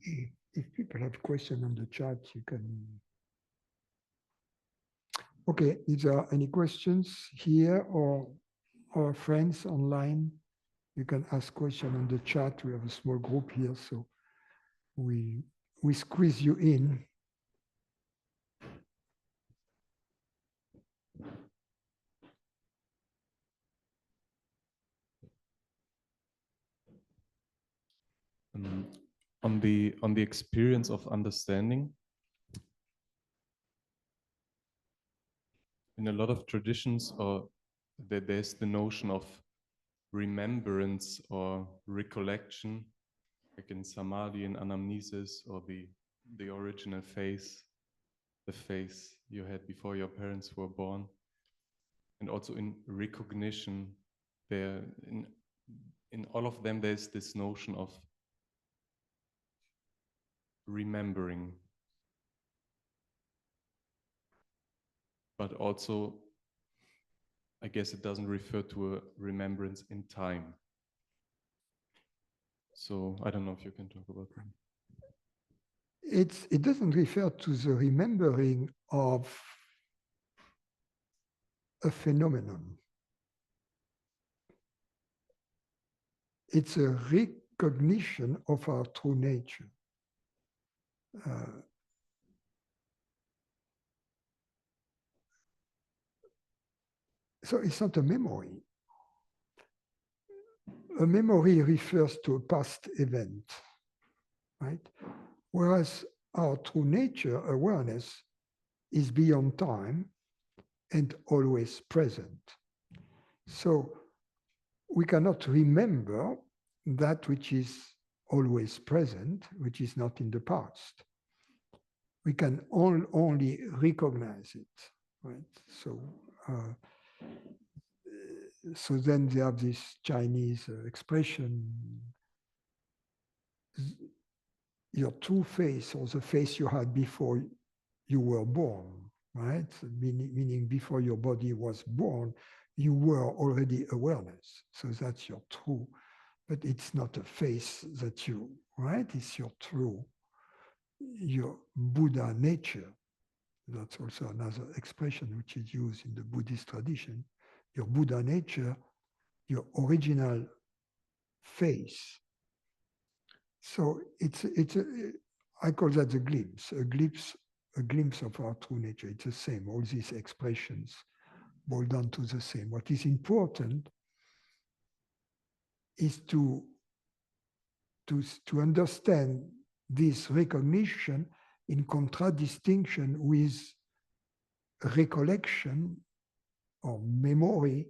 If people have questions on the chat, you can. Okay, is there any questions here or friends online? You can ask questions on the chat. We have a small group here, so we squeeze you in. On the experience of understanding, in a lot of traditions, or there's the notion of remembrance or recollection, like in samadhi and anamnesis, or the original face, the face you had before your parents were born, and also in recognition. There, in all of them, there's this notion of remembering, but also, I guess it doesn't refer to a remembrance in time. So I don't know if you can talk about that. It doesn't refer to the remembering of a phenomenon. It's a recognition of our true nature. So it's not a memory. A memory refers to a past event, right? Whereas our true nature, awareness, is beyond time and always present. So we cannot remember that which is always present, which is not in the past. We can only recognize it, right? So then they have this Chinese expression, your true face, or the face you had before you were born, right? Meaning before your body was born, you were already awareness. So that's your true, but it's not a face that you, right? It's your true, your Buddha nature. That's also another expression which is used in the Buddhist tradition. Your Buddha nature, your original face. So I call that a glimpse of our true nature. It's the same. All these expressions boil down to the same. What is important is to understand this recognition in contradistinction with recollection or memory,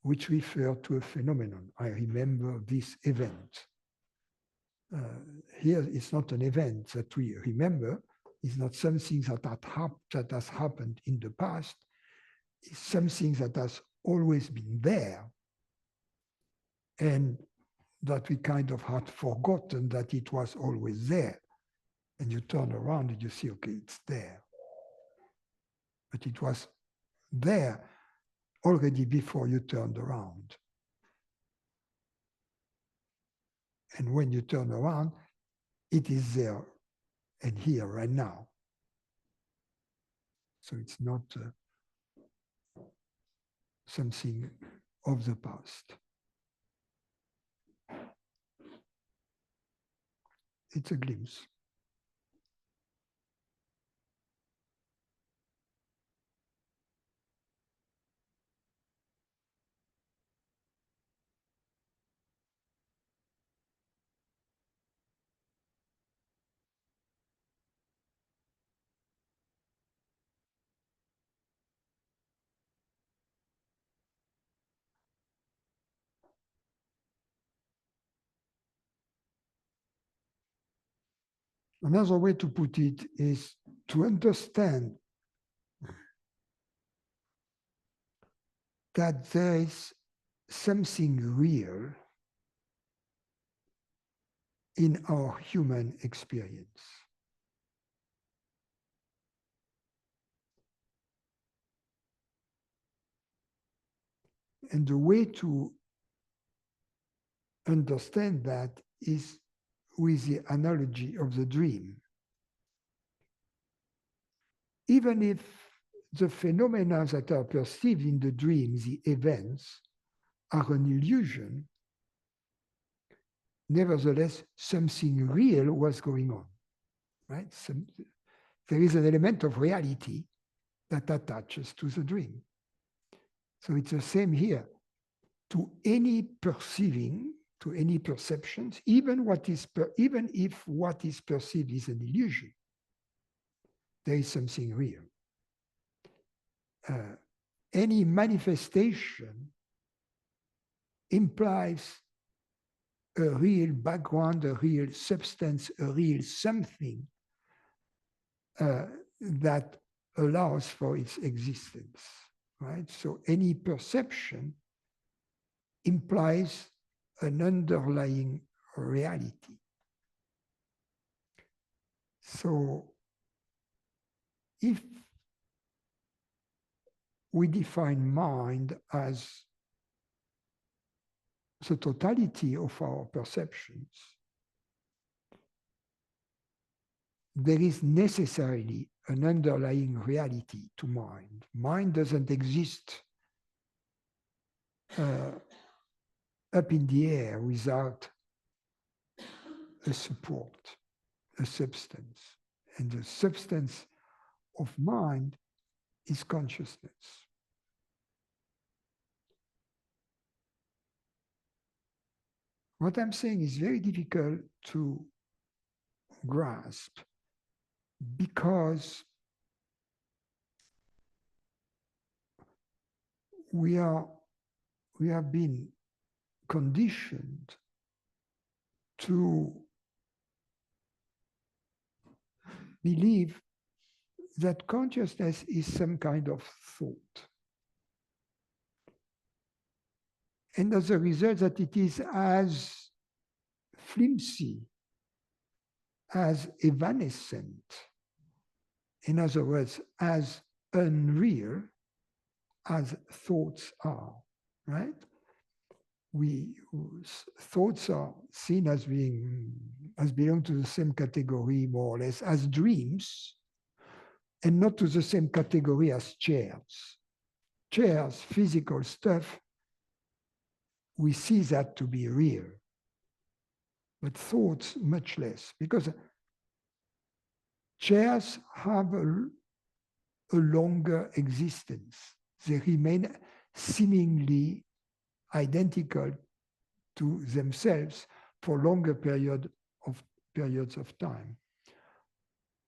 which refer to a phenomenon. I remember this event. Here, it's not an event that we remember. It's not something that has happened in the past. It's something that has always been there, and that we kind of had forgotten that it was always there. And you turn around and you see, okay, it's there. But it was there already before you turned around. And when you turn around, it is there and here right now. So it's not something of the past. It's a glimpse. Another way to put it is to understand that there is something real in our human experience. And the way to understand that is with the analogy of the dream. Even if the phenomena that are perceived in the dream, the events, are an illusion, nevertheless, something real was going on, right? There is an element of reality that attaches to the dream. So it's the same here. To any perceiving, to any perceptions, even if what is perceived is an illusion, there is something real. Any manifestation implies a real background, a real substance, a real something that allows for its existence, right? So any perception implies an underlying reality. So if we define mind as the totality of our perceptions, there is necessarily an underlying reality to mind. Mind doesn't exist up in the air without a support, a substance. And the substance of mind is consciousness. What I'm saying is very difficult to grasp because we have been conditioned to believe that consciousness is some kind of thought. And as a result, that it is as flimsy, as evanescent, in other words, as unreal as thoughts are, right? Thoughts are seen as belong to the same category, more or less, as dreams, and not to the same category as chairs. Chairs, physical stuff, we see that to be real. But thoughts, much less, because chairs have a longer existence. They remain seemingly identical to themselves for longer periods of time.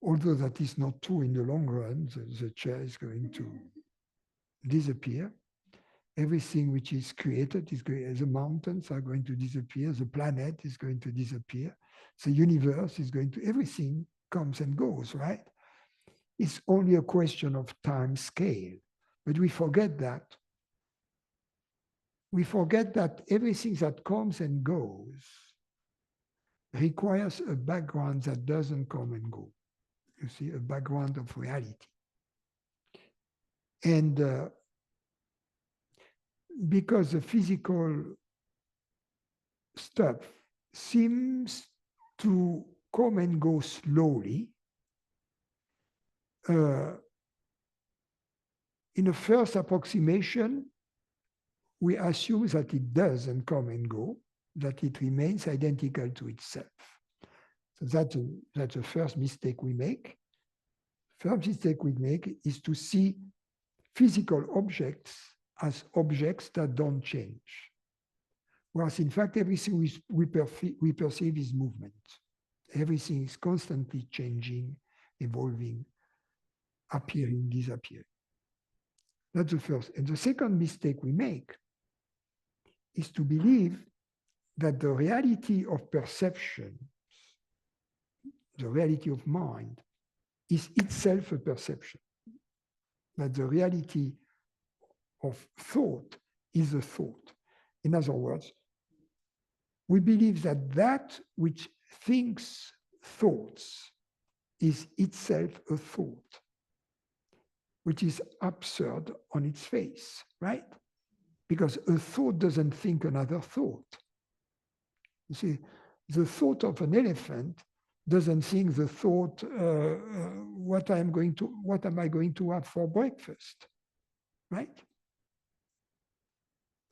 Although that is not true in the long run, the chair is going to disappear. Everything which is created the mountains are going to disappear, the planet is going to disappear, the universe is going to, everything comes and goes, right? It's only a question of time scale. But we forget that. We forget that everything that comes and goes requires a background that doesn't come and go. You see, a background of reality. And because the physical stuff seems to come and go slowly, in a first approximation, we assume that it doesn't come and go, that it remains identical to itself. So that's the first mistake we make. First mistake we make is to see physical objects as objects that don't change. Whereas in fact, everything we perceive is movement. Everything is constantly changing, evolving, appearing, disappearing. That's the first. And the second mistake we make is to believe that the reality of perception, the reality of mind, is itself a perception. That the reality of thought is a thought. In other words, we believe that that which thinks thoughts is itself a thought, which is absurd on its face, right? Because a thought doesn't think another thought. You see, the thought of an elephant doesn't think the thought, what am I going to have for breakfast, right?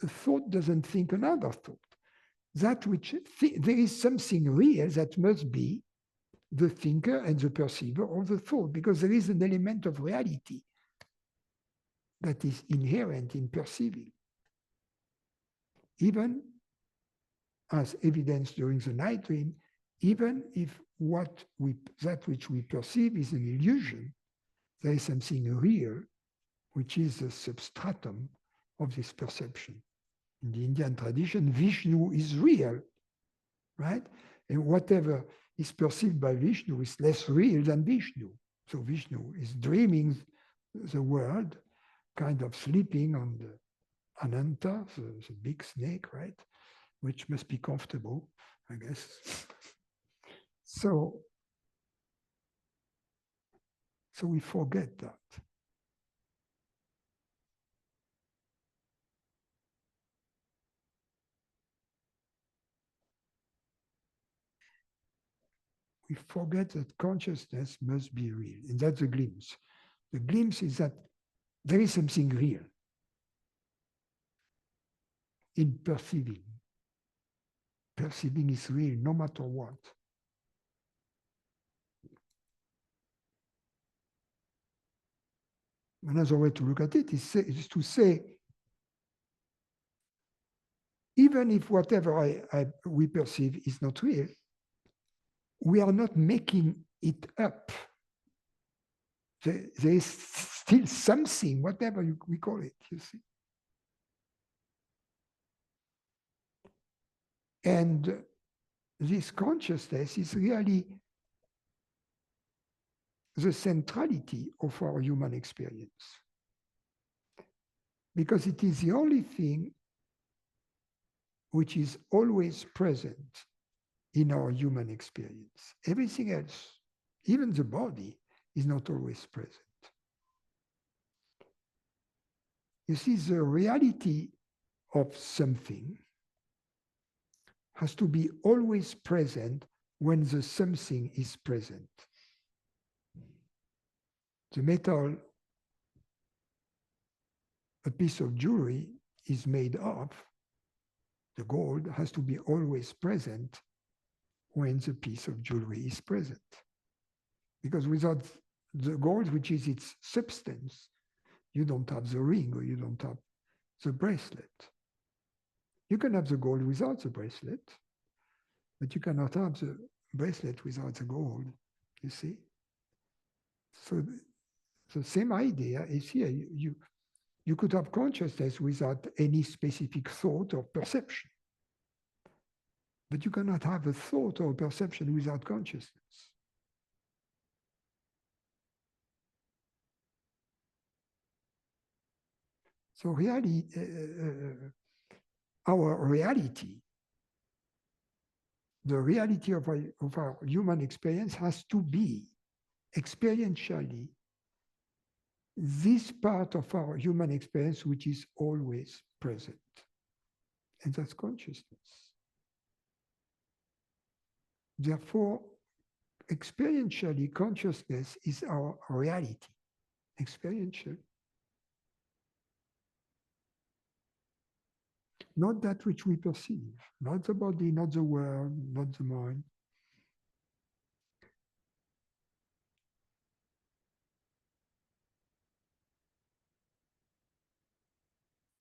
A thought doesn't think another thought. That which there is something real that must be the thinker and the perceiver of the thought, because there is an element of reality that is inherent in perceiving. Even as evidenced during the night dream, even if that which we perceive is an illusion, there is something real, which is the substratum of this perception. In the Indian tradition, Vishnu is real, right? And whatever is perceived by Vishnu is less real than Vishnu. So Vishnu is dreaming the world, kind of sleeping on the Ananta, the big snake, right? Which must be comfortable, I guess. So we forget that. We forget that consciousness must be real, and that's a glimpse. The glimpse is that there is something real in perceiving. Perceiving is real, no matter what. Another way to look at it is to say, even if whatever we perceive is not real, we are not making it up. There is still something, whatever we call it, you see. And this consciousness is really the centrality of our human experience, because it is the only thing which is always present in our human experience. Everything else, even the body, is not always present. You see, the reality of something has to be always present when the something is present. The metal a piece of jewelry is made of, the gold has to be always present when the piece of jewelry is present. Because without the gold, which is its substance, you don't have the ring or you don't have the bracelet. You can have the gold without the bracelet, but you cannot have the bracelet without the gold, you see? So the same idea is here. You could have consciousness without any specific thought or perception. But you cannot have a thought or perception without consciousness. So really, our reality, the reality of our human experience has to be experientially this part of our human experience which is always present. And that's consciousness. Therefore, experientially, consciousness is our reality. Experiential. Not that which we perceive, not the body, not the world, not the mind.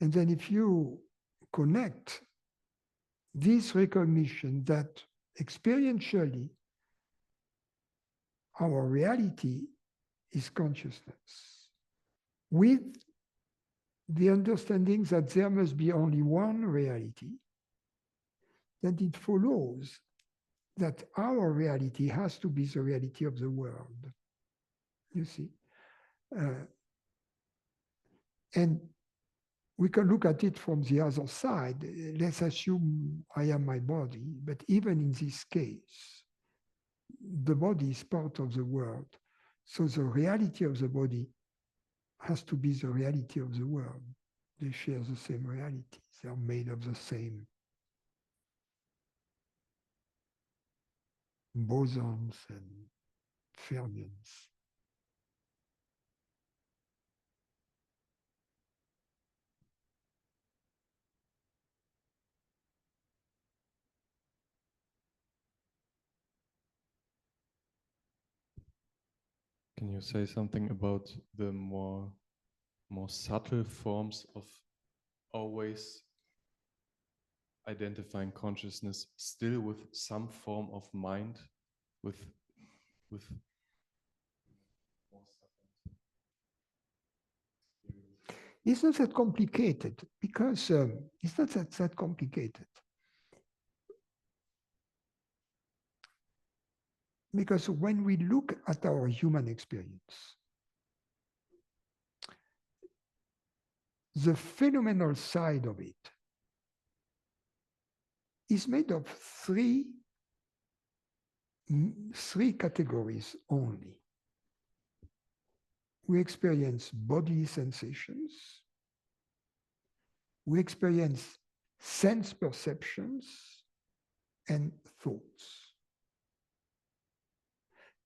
And then if you connect this recognition that experientially our reality is consciousness, with the understanding that there must be only one reality, then it follows that our reality has to be the reality of the world. You see? And we can look at it from the other side. Let's assume I am my body, but even in this case, the body is part of the world. So the reality of the body has to be the reality of the world. They share the same reality. They are made of the same. bosons and fermions. Can you say something about the more subtle forms of always identifying consciousness still with some form of mind, with It's not that complicated because it's not that complicated. Because when we look at our human experience, the phenomenal side of it is made of three categories only. We experience bodily sensations, we experience sense perceptions, and thoughts.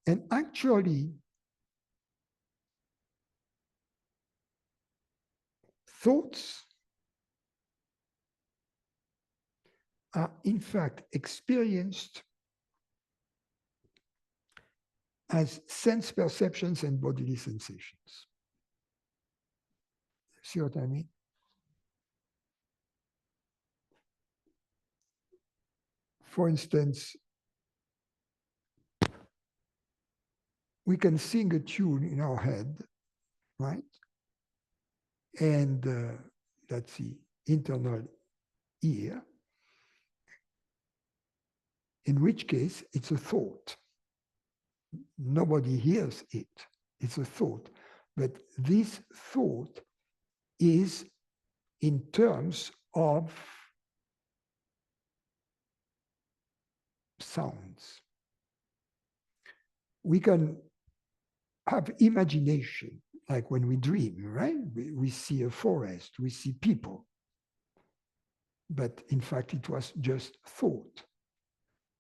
And actually, thoughts are in fact experienced as sense perceptions and bodily sensations. See what I mean? For instance, we can sing a tune in our head, right? And that's the internal ear, in which case it's a thought. Nobody hears it, it's a thought. But this thought is in terms of sounds. We can have imagination, like when we dream, right? We see a forest, we see people. But in fact, it was just thought.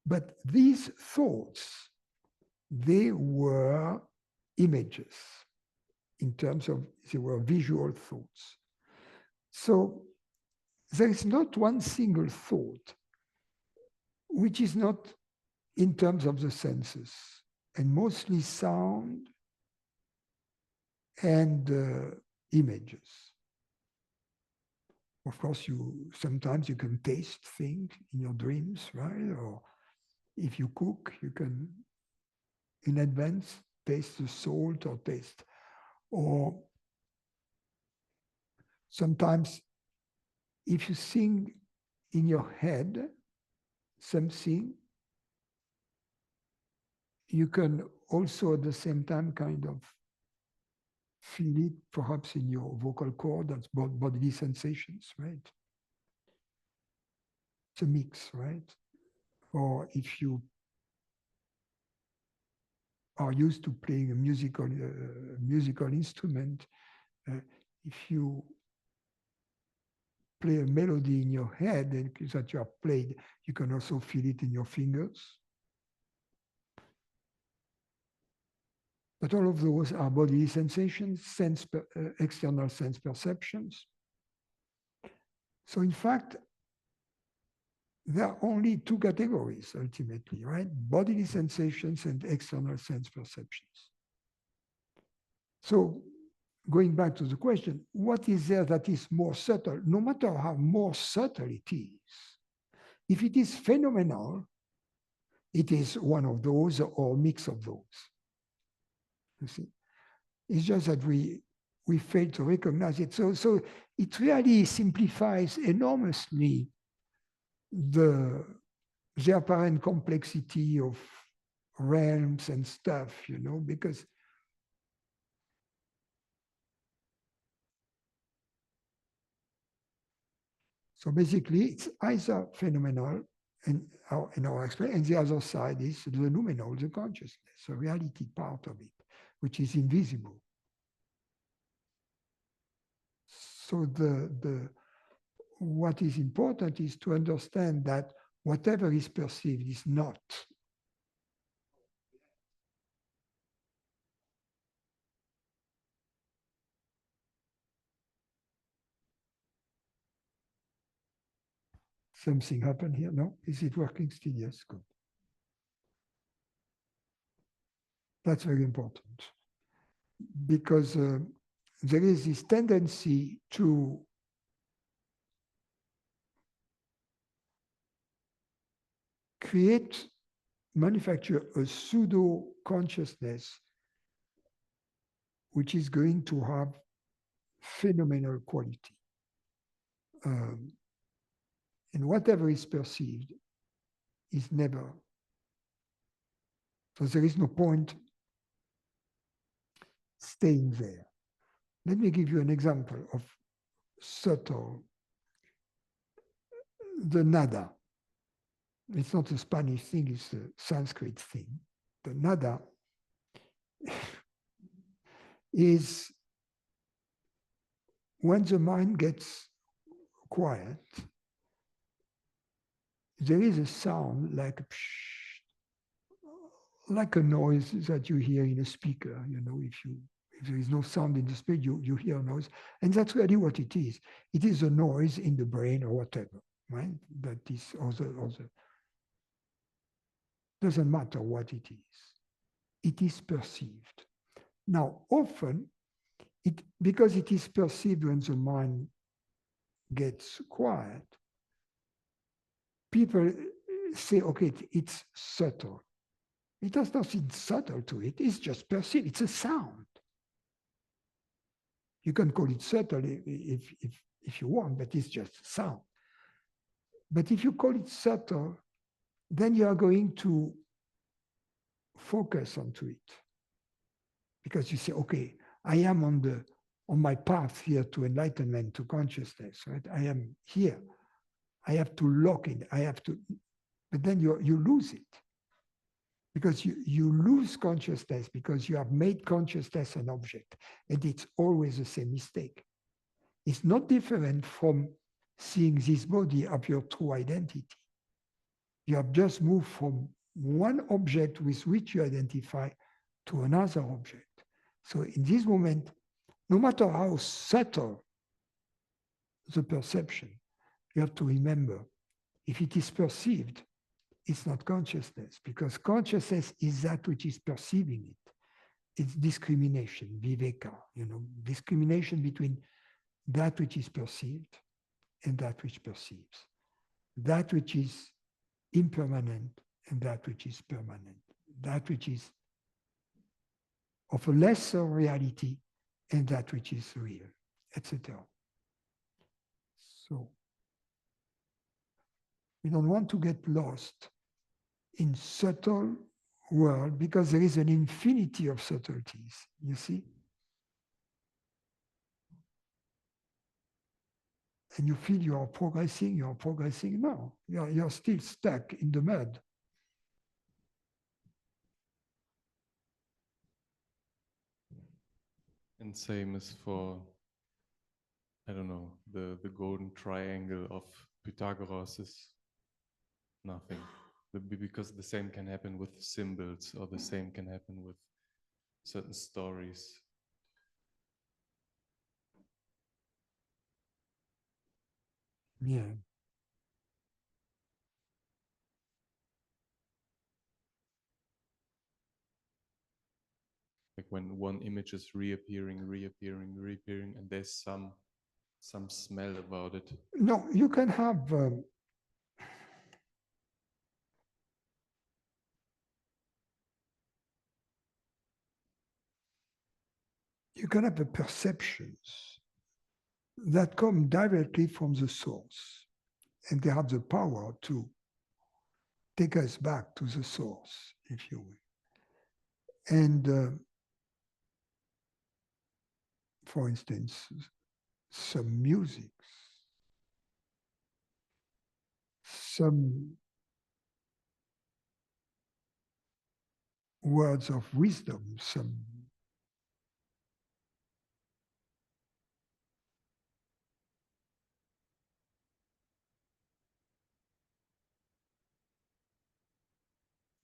But these thoughts, they were images in terms of, they were visual thoughts. So there is not one single thought which is not in terms of the senses, and mostly sound and images. Of course, sometimes you can taste things in your dreams, right? Or if you cook, you can, in advance, taste the salt or taste. Or sometimes, if you sing in your head something, you can also at the same time kind of feel it perhaps in your vocal cord, that's bodily sensations, right? It's a mix, right? Or if you are used to playing a musical instrument, if you play a melody in your head and that you have played, you can also feel it in your fingers. But all of those are bodily sensations, external sense perceptions. So in fact, there are only two categories ultimately, right? Bodily sensations and external sense perceptions. So going back to the question, what is there that is more subtle? No matter how more subtle it is, if it is phenomenal, it is one of those or a mix of those. You see, it's just that we fail to recognize it. So it really simplifies enormously the apparent complexity of realms and stuff, you know, because so basically it's either phenomenal in our experience, and the other side is the noumenal, the consciousness, the reality part of it, which is invisible. So what is important is to understand that whatever is perceived is not Something happened here? No? Is it working still? Yes, good. That's very important because there is this tendency to manufacture a pseudo consciousness which is going to have phenomenal quality. And whatever is perceived is never. So there is no point staying there. Let me give you an example of subtle. The nada. It's not a Spanish thing, it's a Sanskrit thing. The nada is when the mind gets quiet, there is a sound like a psh, like a noise that you hear in a speaker. You know, if there is no sound in the speaker, you hear a noise. And that's really what it is. It is a noise in the brain or whatever, right? That is also doesn't matter what it is. It is perceived. Now, often, because it is perceived when the mind gets quiet, people say, okay, it's subtle. It has nothing subtle to it. It's just perceived. It's a sound. You can call it subtle if you want, but it's just sound. But if you call it subtle, then you are going to focus onto it. Because you say, okay, I am on my path here to enlightenment, to consciousness, right? I am here. I have to lock in. But then you lose it. Because you lose consciousness because you have made consciousness an object. And it's always the same mistake. It's not different from seeing this body of your true identity. You have just moved from one object with which you identify to another object. So in this moment, no matter how subtle the perception, you have to remember, if it is perceived, it's not consciousness, because consciousness is that which is perceiving it. It's discrimination, viveka, discrimination between that which is perceived and that which perceives, that which is impermanent and that which is permanent, that which is of a lesser reality and that which is real, etc. So we don't want to get lost in subtle world because there is an infinity of subtleties, you see? And you feel you're progressing. No, you're still stuck in the mud. And same as for, I don't know, the golden triangle of Pythagoras is nothing. Because the same can happen with symbols, or the same can happen with certain stories. Yeah. Like when one image is reappearing, and there's some smell about it. No, you can have the perceptions that come directly from the source, and they have the power to take us back to the source, if you will. And for instance, some music, some words of wisdom, some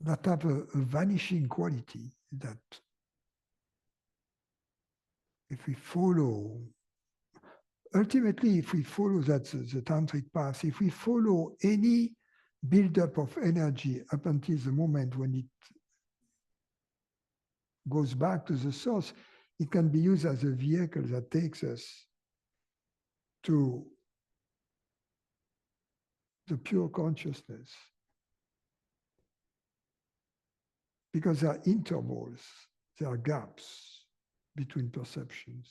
that have a vanishing quality that if we follow ultimately, if we follow that the tantric path, if we follow any buildup of energy up until the moment when it goes back to the source, it can be used as a vehicle that takes us to the pure consciousness. Because there are intervals, there are gaps between perceptions.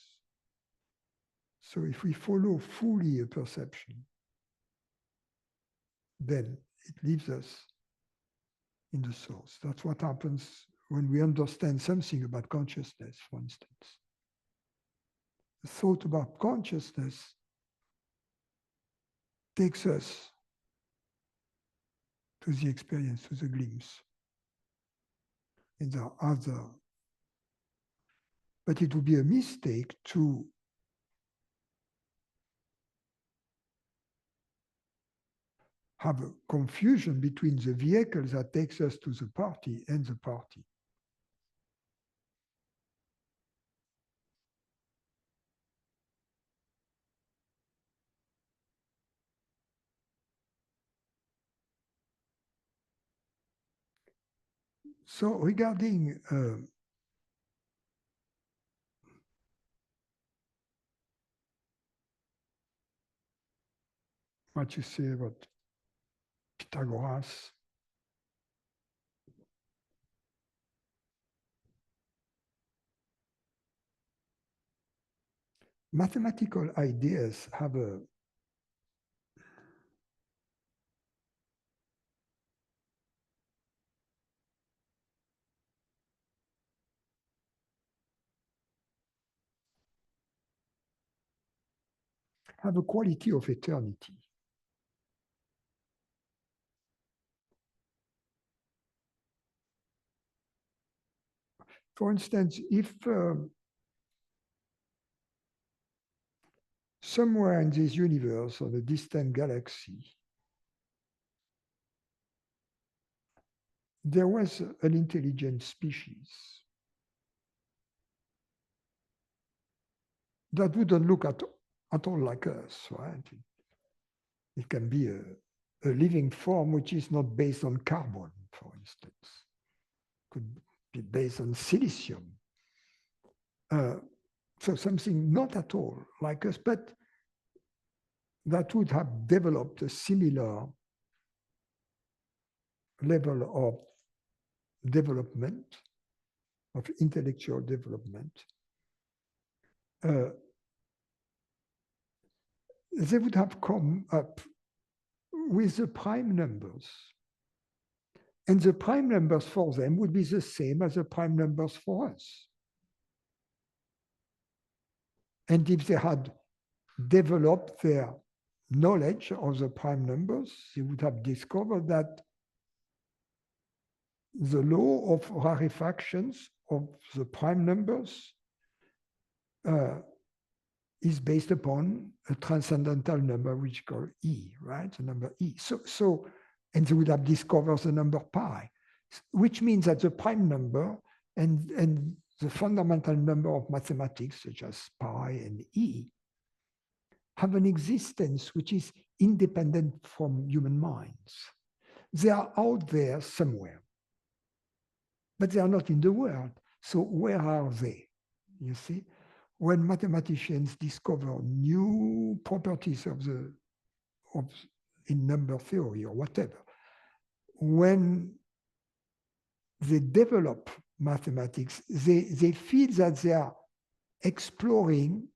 So if we follow fully a perception, then it leaves us in the source. That's what happens when we understand something about consciousness, for instance. The thought about consciousness takes us to the experience, to the glimpse. And there are other. But it would be a mistake to have a confusion between the vehicle that takes us to the party and the party. So regarding what you say about Pythagoras, mathematical ideas have a quality of eternity. For instance, if somewhere in this universe or the distant galaxy, there was an intelligent species that wouldn't look at all like us, right? It can be a living form which is not based on carbon, for instance. Could be based on silicium. So something not at all like us, but that would have developed a similar level of development, of intellectual development. They would have come up with the prime numbers. And the prime numbers for them would be the same as the prime numbers for us. And if they had developed their knowledge of the prime numbers, they would have discovered that the law of rarefactions of the prime numbers is based upon a transcendental number which is called E, right? The number E. And they would have discovered the number pi, which means that the prime number and the fundamental number of mathematics, such as pi and E, have an existence which is independent from human minds. They are out there somewhere, but they are not in the world. So where are they? You see, when mathematicians discover new properties in number theory or whatever, when they develop mathematics, they feel that they are exploring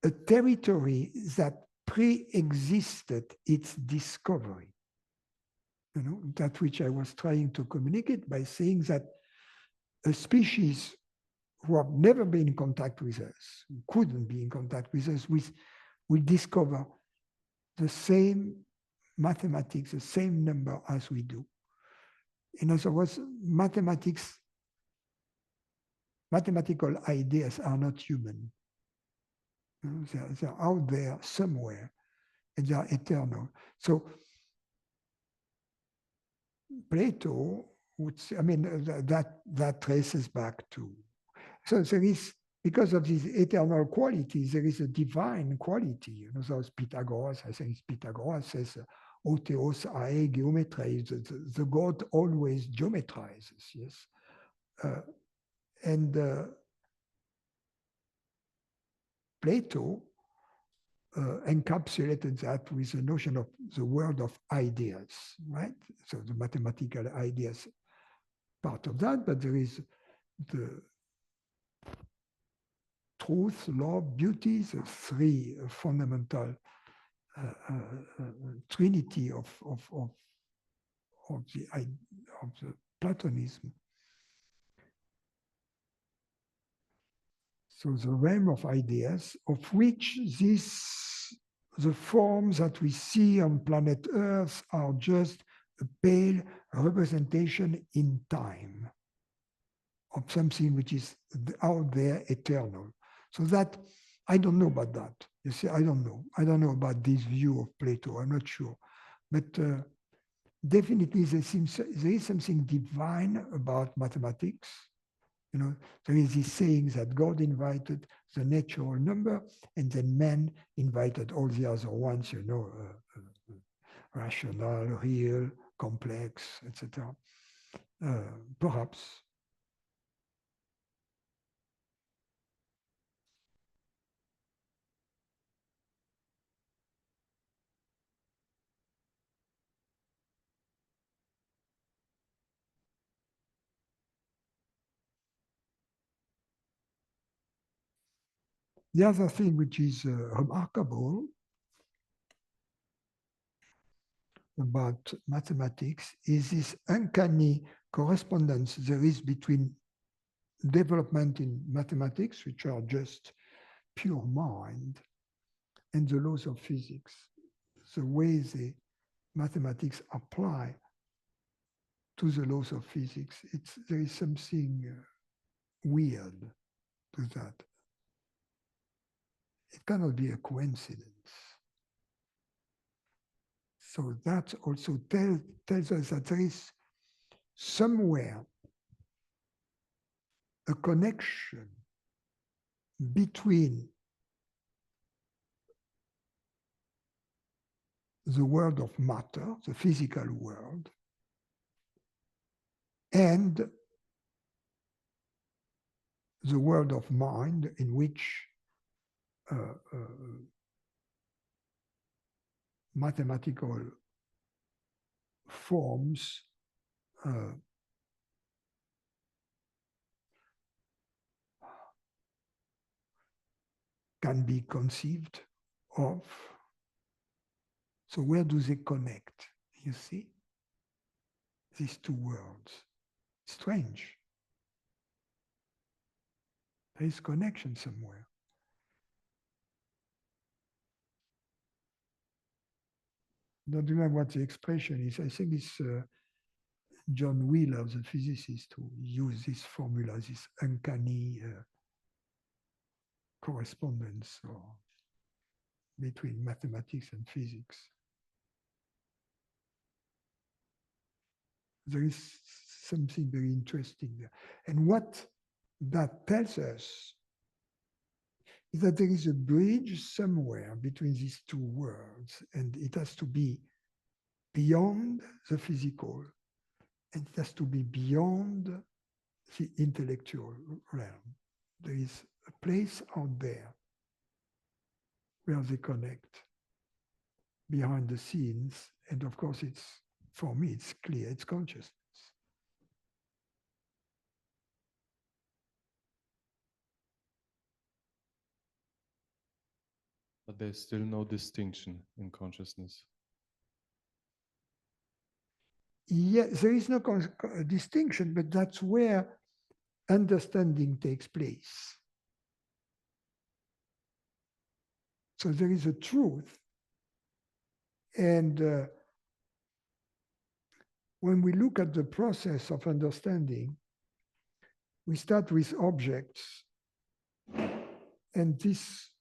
a territory that pre-existed its discovery. You know, that which I was trying to communicate by saying that a species who have never been in contact with us, who couldn't be in contact with us, will discover the same mathematics, the same number as we do. In other words, mathematical ideas are not human. You know, they're out there somewhere, and they are eternal. So Plato would say, I mean, that traces back to. So there is because of these eternal qualities, there is a divine quality. You know, those Pythagoras, I think it's Pythagoras says, "Otheos ae geometrai." The God always geometrizes. Yes, and Plato encapsulated that with the notion of the world of ideas, right? So the mathematical ideas part of that, but there is the truth, love, beauty, the three fundamental trinity of the Platonism. So the realm of ideas, of which the forms that we see on planet Earth are just a pale representation in time of something which is out there eternal. So that, I don't know about that. You see, I don't know. I don't know about this view of Plato. I'm not sure. But definitely there is something divine about mathematics. You know, there is this saying that God invited the natural number, and then man invited all the other ones, you know, rational, real, complex, etc. Perhaps. The other thing which is remarkable about mathematics is this uncanny correspondence there is between development in mathematics, which are just pure mind, and the laws of physics, the way the mathematics apply to the laws of physics. There is something weird to that. It cannot be a coincidence. So that also tells us that there is somewhere a connection between the world of matter, the physical world, and the world of mind, in which mathematical forms can be conceived of. So where do they connect? You see? These two worlds. Strange. There is connection somewhere. Don't remember what the expression is. I think it's John Wheeler, the physicist, who used this formula, this uncanny correspondence between mathematics and physics. There is something very interesting there. And what that tells us is that there is a bridge somewhere between these two worlds, and it has to be beyond the physical, and it has to be beyond the intellectual realm. There is a place out there where they connect behind the scenes, and of course it's, for me, it's clear, it's consciousness. But there's still no distinction in consciousness. Yeah, there is no distinction, but that's where understanding takes place. So there is a truth. And when we look at the process of understanding, we start with objects, and these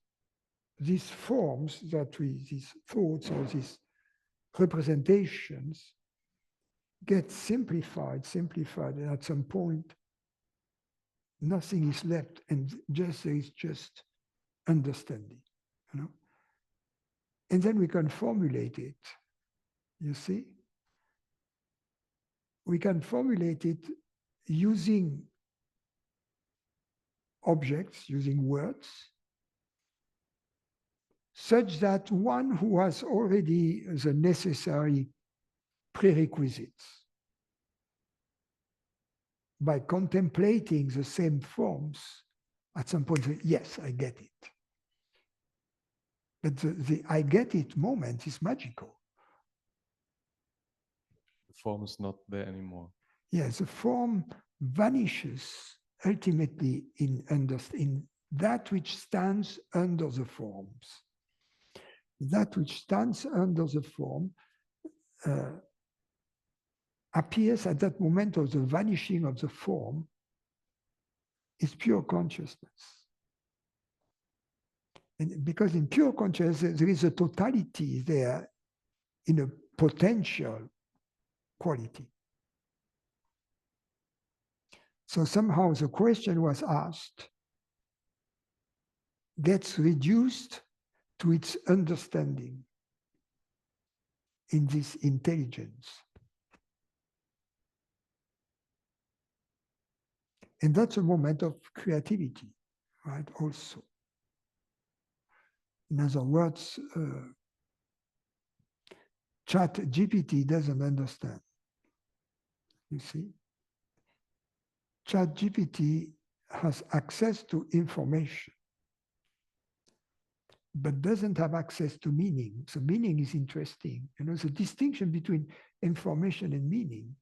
forms that these thoughts or these representations get simplified, and at some point nothing is left, and there is just understanding, you know. And then we can formulate it, you see? We can formulate it using objects, using words, such that one who has already the necessary prerequisites, by contemplating the same forms, at some point say, yes, I get it. But the I get it moment is magical. The form is not there anymore. Yes, the form vanishes ultimately in that which stands under the forms. That which stands under the form appears at that moment of the vanishing of the form is pure consciousness. And because in pure consciousness, there is a totality there in a potential quality. So somehow the question was asked, gets reduced to its understanding in this intelligence. And that's a moment of creativity, right? Also. In other words, ChatGPT doesn't understand. You see? ChatGPT has access to information, but doesn't have access to meaning. So meaning is interesting. You know, the distinction between information and meaning.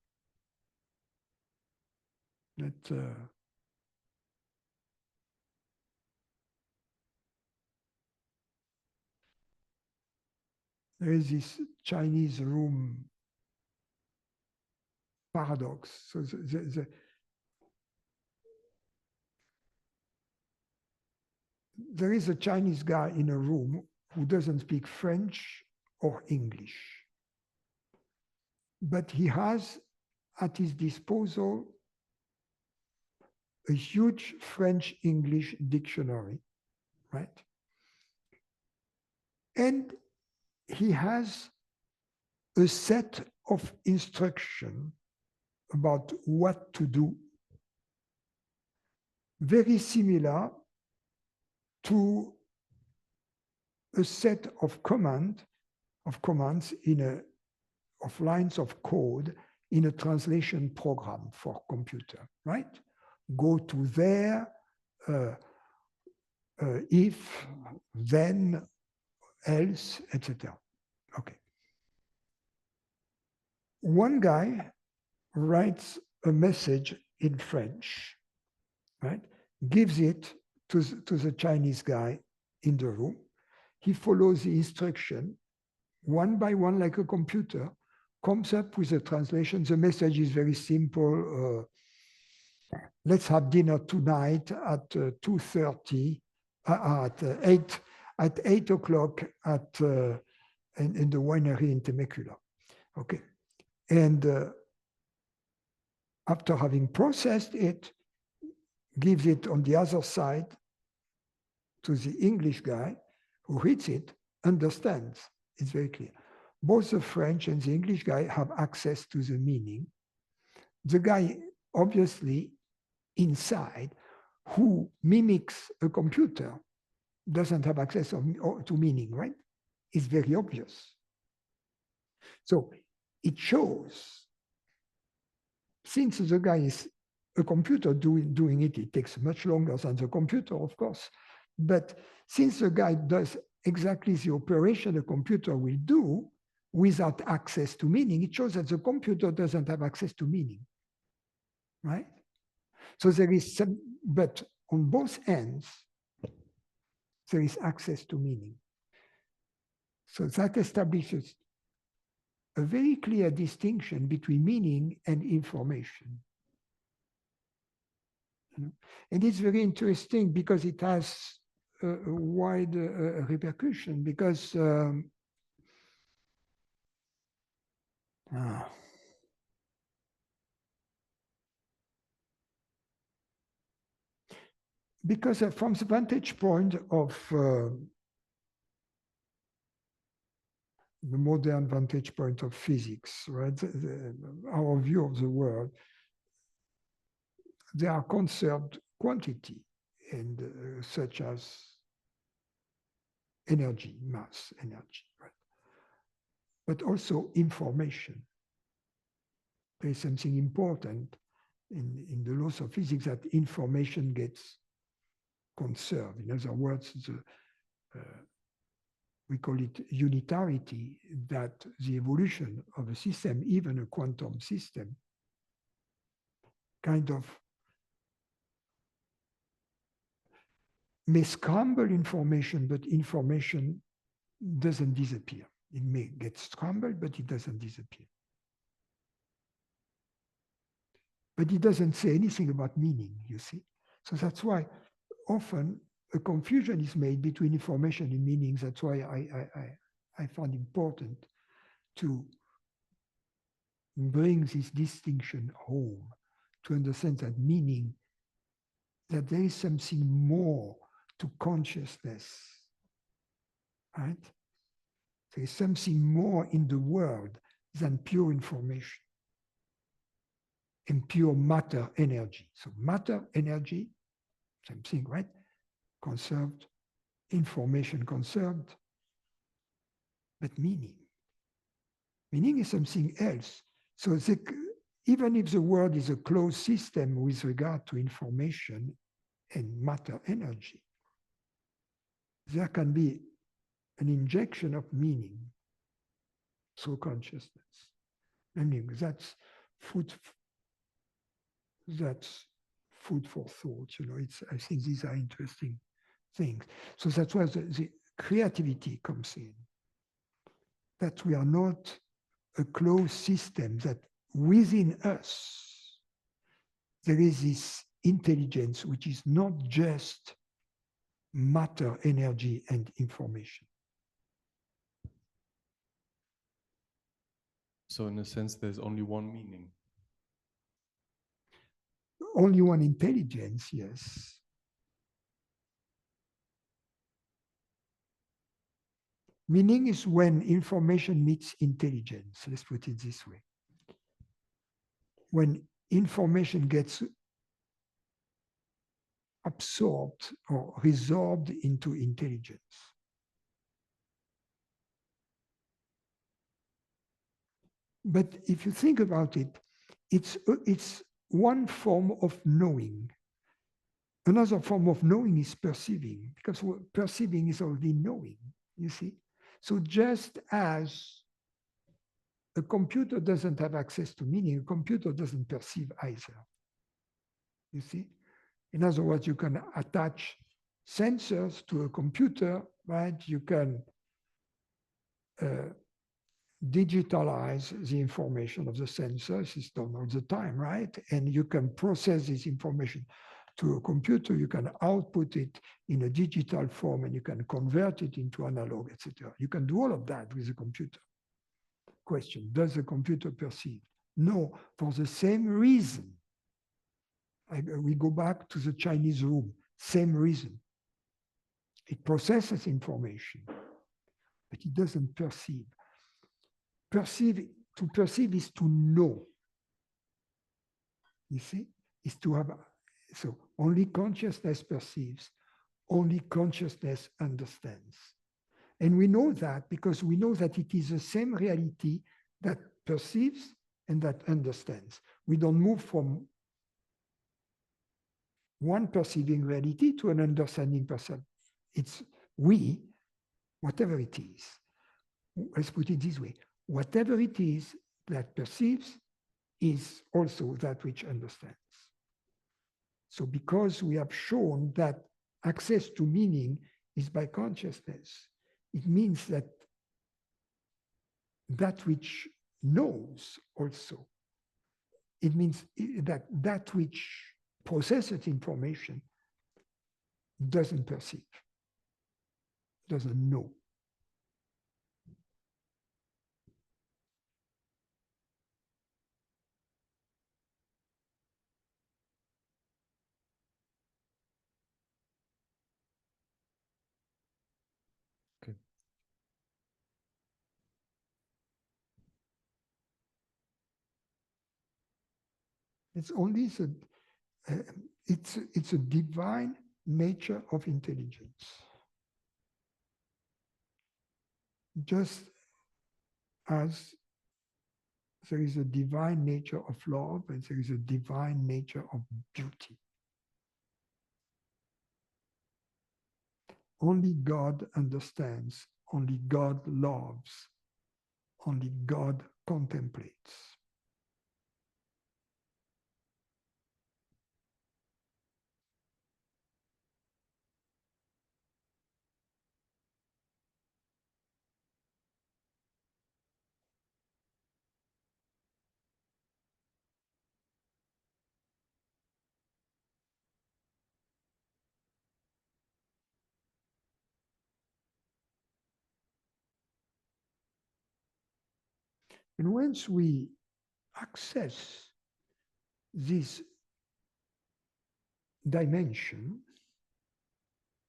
That there is this Chinese room paradox. So there is a Chinese guy in a room who doesn't speak French or English, but he has at his disposal a huge French-English dictionary, right? And he has a set of instruction about what to do, very similar to a set of commands of lines of code in a translation program for computer, right? Go to there, if, then, else, etc. Okay. One guy writes a message in French, right? Gives it to the Chinese guy in the room. He follows the instruction one by one, like a computer, comes up with a translation. The message is very simple. Let's have dinner tonight at 2:30, at 8 o'clock in the winery in Temecula. Okay. And after having processed it, gives it on the other side to the English guy who reads it, understands. It's very clear. Both the French and the English guy have access to the meaning. The guy, obviously, inside, who mimics a computer, doesn't have access to meaning, right? It's very obvious. So it shows, since the guy is a computer doing it, it takes much longer than the computer, of course. But since the guy does exactly the operation a computer will do without access to meaning, it shows that the computer doesn't have access to meaning, right? So there is some, but on both ends, there is access to meaning. So that establishes a very clear distinction between meaning and information. And it's very interesting because it has a wide repercussion, because Because from the vantage point of the modern vantage point of physics, right? Our view of the world, they are conserved quantity, and such as energy, mass, energy, right? But also information. There is something important in the laws of physics, that information gets conserved. In other words, we call it unitarity, that the evolution of a system, even a quantum system, kind of may scramble information, but information doesn't disappear. It may get scrambled, but it doesn't disappear. But it doesn't say anything about meaning, you see. So that's why often a confusion is made between information and meaning. That's why I found important to bring this distinction home, to understand that meaning, that there is something more to consciousness, right? There is something more in the world than pure information and pure matter energy. So matter energy, same thing, right? Conserved, information conserved, but meaning. Meaning is something else. So even if the world is a closed system with regard to information and matter energy, there can be an injection of meaning through consciousness. And that's food for thought. You know, I think these are interesting things. So that's where the creativity comes in. That we are not a closed system, that within us there is this intelligence which is not just matter, energy, and information. So in a sense, there's only one meaning. Only one intelligence, yes. Meaning is when information meets intelligence, let's put it this way. When information gets absorbed or resorbed into intelligence. But if you think about it, it's one form of knowing. Another form of knowing is perceiving, because perceiving is already knowing, you see? So just as a computer doesn't have access to meaning, a computer doesn't perceive either, you see? In other words, you can attach sensors to a computer, right? You can digitalize the information of the sensors. It's done all the time, right? And you can process this information to a computer. You can output it in a digital form, and you can convert it into analog, etc. You can do all of that with a computer. Question: does the computer perceive? No, for the same reason. We go back to the Chinese room. Same reason. It processes information, but it doesn't perceive. To perceive is to know. You see, is to have. So only consciousness perceives, only consciousness understands. And we know that because we know that it is the same reality that perceives and that understands. We don't move from one perceiving reality to an understanding person. It's we, whatever it is. Let's put it this way. Whatever it is that perceives is also that which understands. So because we have shown that access to meaning is by consciousness, it means that that which knows also, it means that that which processes information doesn't perceive, doesn't know. It's only it's a divine nature of intelligence. Just as there is a divine nature of love and there is a divine nature of beauty. Only God understands, only God loves, only God contemplates. And once we access this dimension,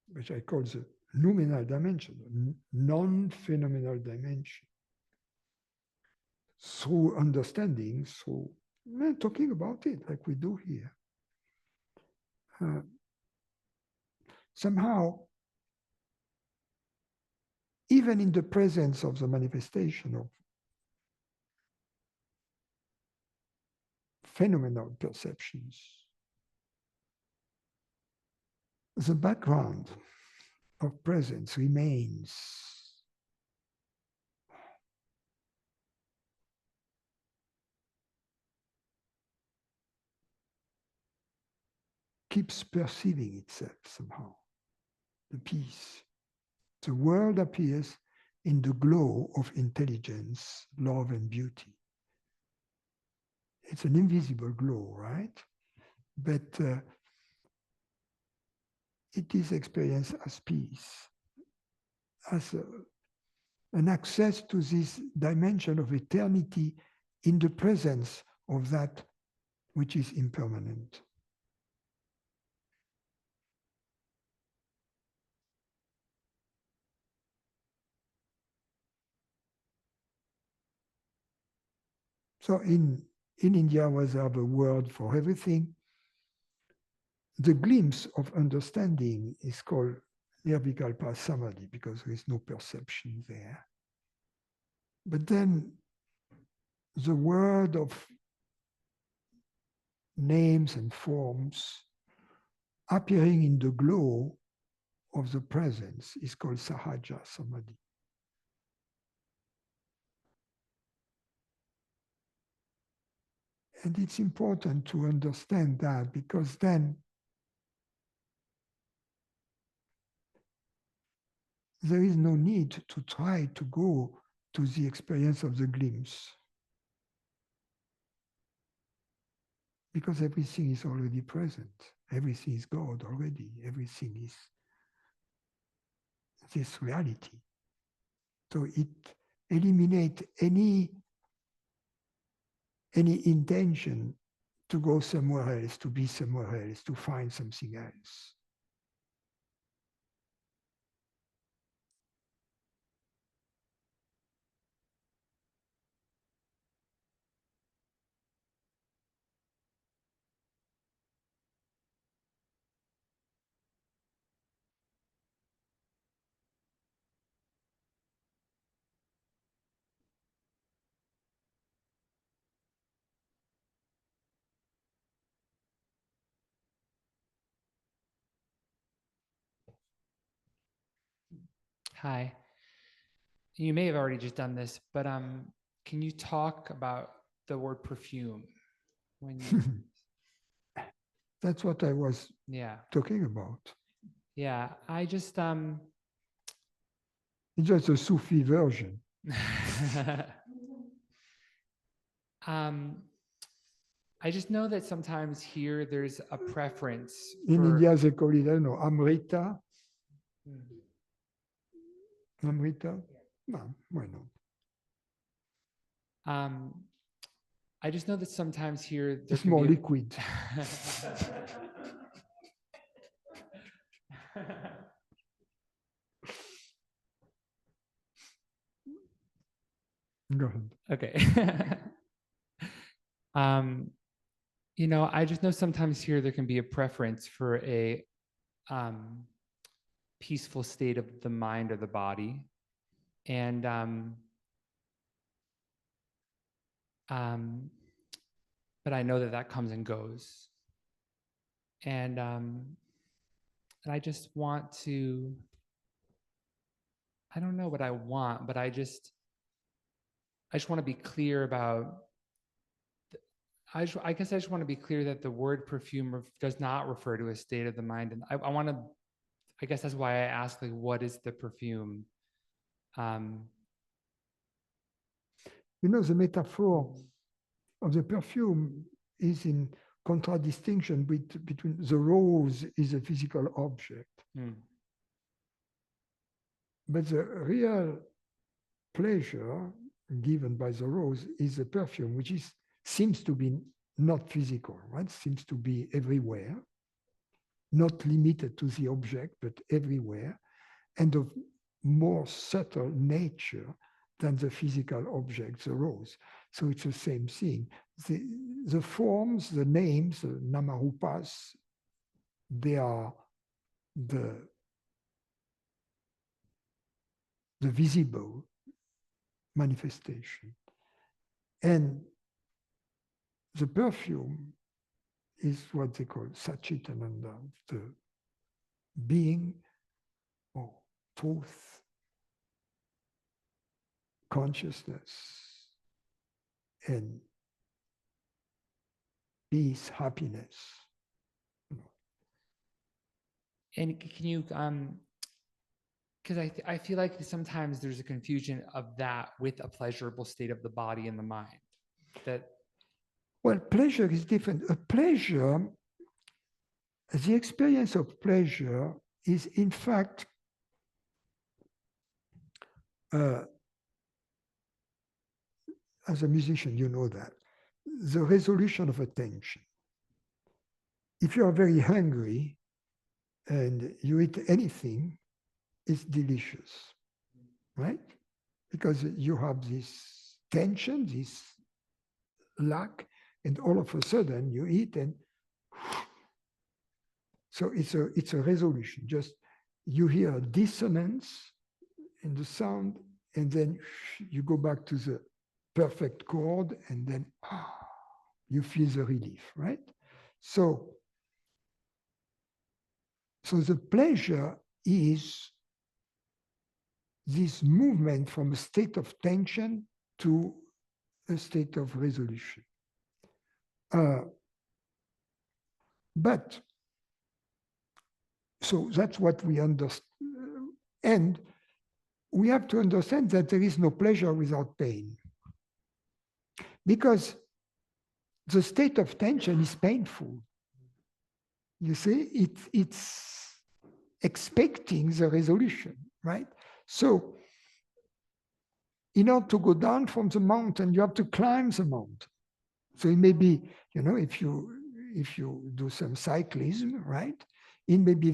which I call the noumenal dimension, non-phenomenal dimension, through understanding, through talking about it like we do here, somehow, even in the presence of the manifestation of phenomenal perceptions, the background of presence remains. Keeps perceiving itself somehow, the peace. The world appears in the glow of intelligence, love, and beauty. It's an invisible glow, right? But it is experienced as peace, as an access to this dimension of eternity in the presence of that which is impermanent. So in India, where they have a word for everything, the glimpse of understanding is called nirvikalpa samadhi because there is no perception there. But then the word of names and forms appearing in the glow of the presence is called sahaja samadhi. And it's important to understand that because then there is no need to try to go to the experience of the glimpse. Because everything is already present. Everything is God already. Everything is this reality. So it eliminates any intention to go somewhere else, to be somewhere else, to find something else. Hi. You may have already just done this, but can you talk about the word perfume? When you, That's what I was yeah, talking about. yeah. I just It's just a Sufi version. I just know that sometimes here there's a preference In for India, they call it, I don't know, Amrita. Amrita? No, why not? I just know that sometimes here there It's can more be liquid. Go ahead. Okay. You know, I just know sometimes here there can be a preference for a peaceful state of the mind or the body. And but I know that that comes and goes. And I just want to, I don't know what I want, but I just want to be clear about, I guess I just want to be clear that the word perfume does not refer to a state of the mind. And I want to, I guess that's why I ask, like, what is the perfume? You know, the metaphor of the perfume is in contradistinction between the rose is a physical object. But the real pleasure given by the rose is a perfume, which seems to be not physical, right? Seems to be everywhere, not limited to the object, but everywhere, and of more subtle nature than the physical object, the rose. So it's the same thing. The forms, the names, the namarupas, they are the visible manifestation. And the perfume is what they call Satchitananda, the being or truth, consciousness, and peace, happiness. And can you, because I feel like sometimes there's a confusion of that with a pleasurable state of the body and the mind. Well, pleasure is different. A pleasure, the experience of pleasure is in fact as a musician, you know that, the resolution of a tension. If you are very hungry and you eat anything, it's delicious, right? Because you have this tension, this lack, and all of a sudden you eat and so it's a resolution. Just you hear a dissonance in the sound, and then you go back to the perfect chord, and then you feel the relief, right? So the pleasure is this movement from a state of tension to a state of resolution. But so that's what we understand. And we have to understand that there is no pleasure without pain. Because the state of tension is painful. You see, it's expecting the resolution, right? So in order to go down from the mountain, you have to climb the mountain. So it may be, you know, if you do some cyclism, right? It may be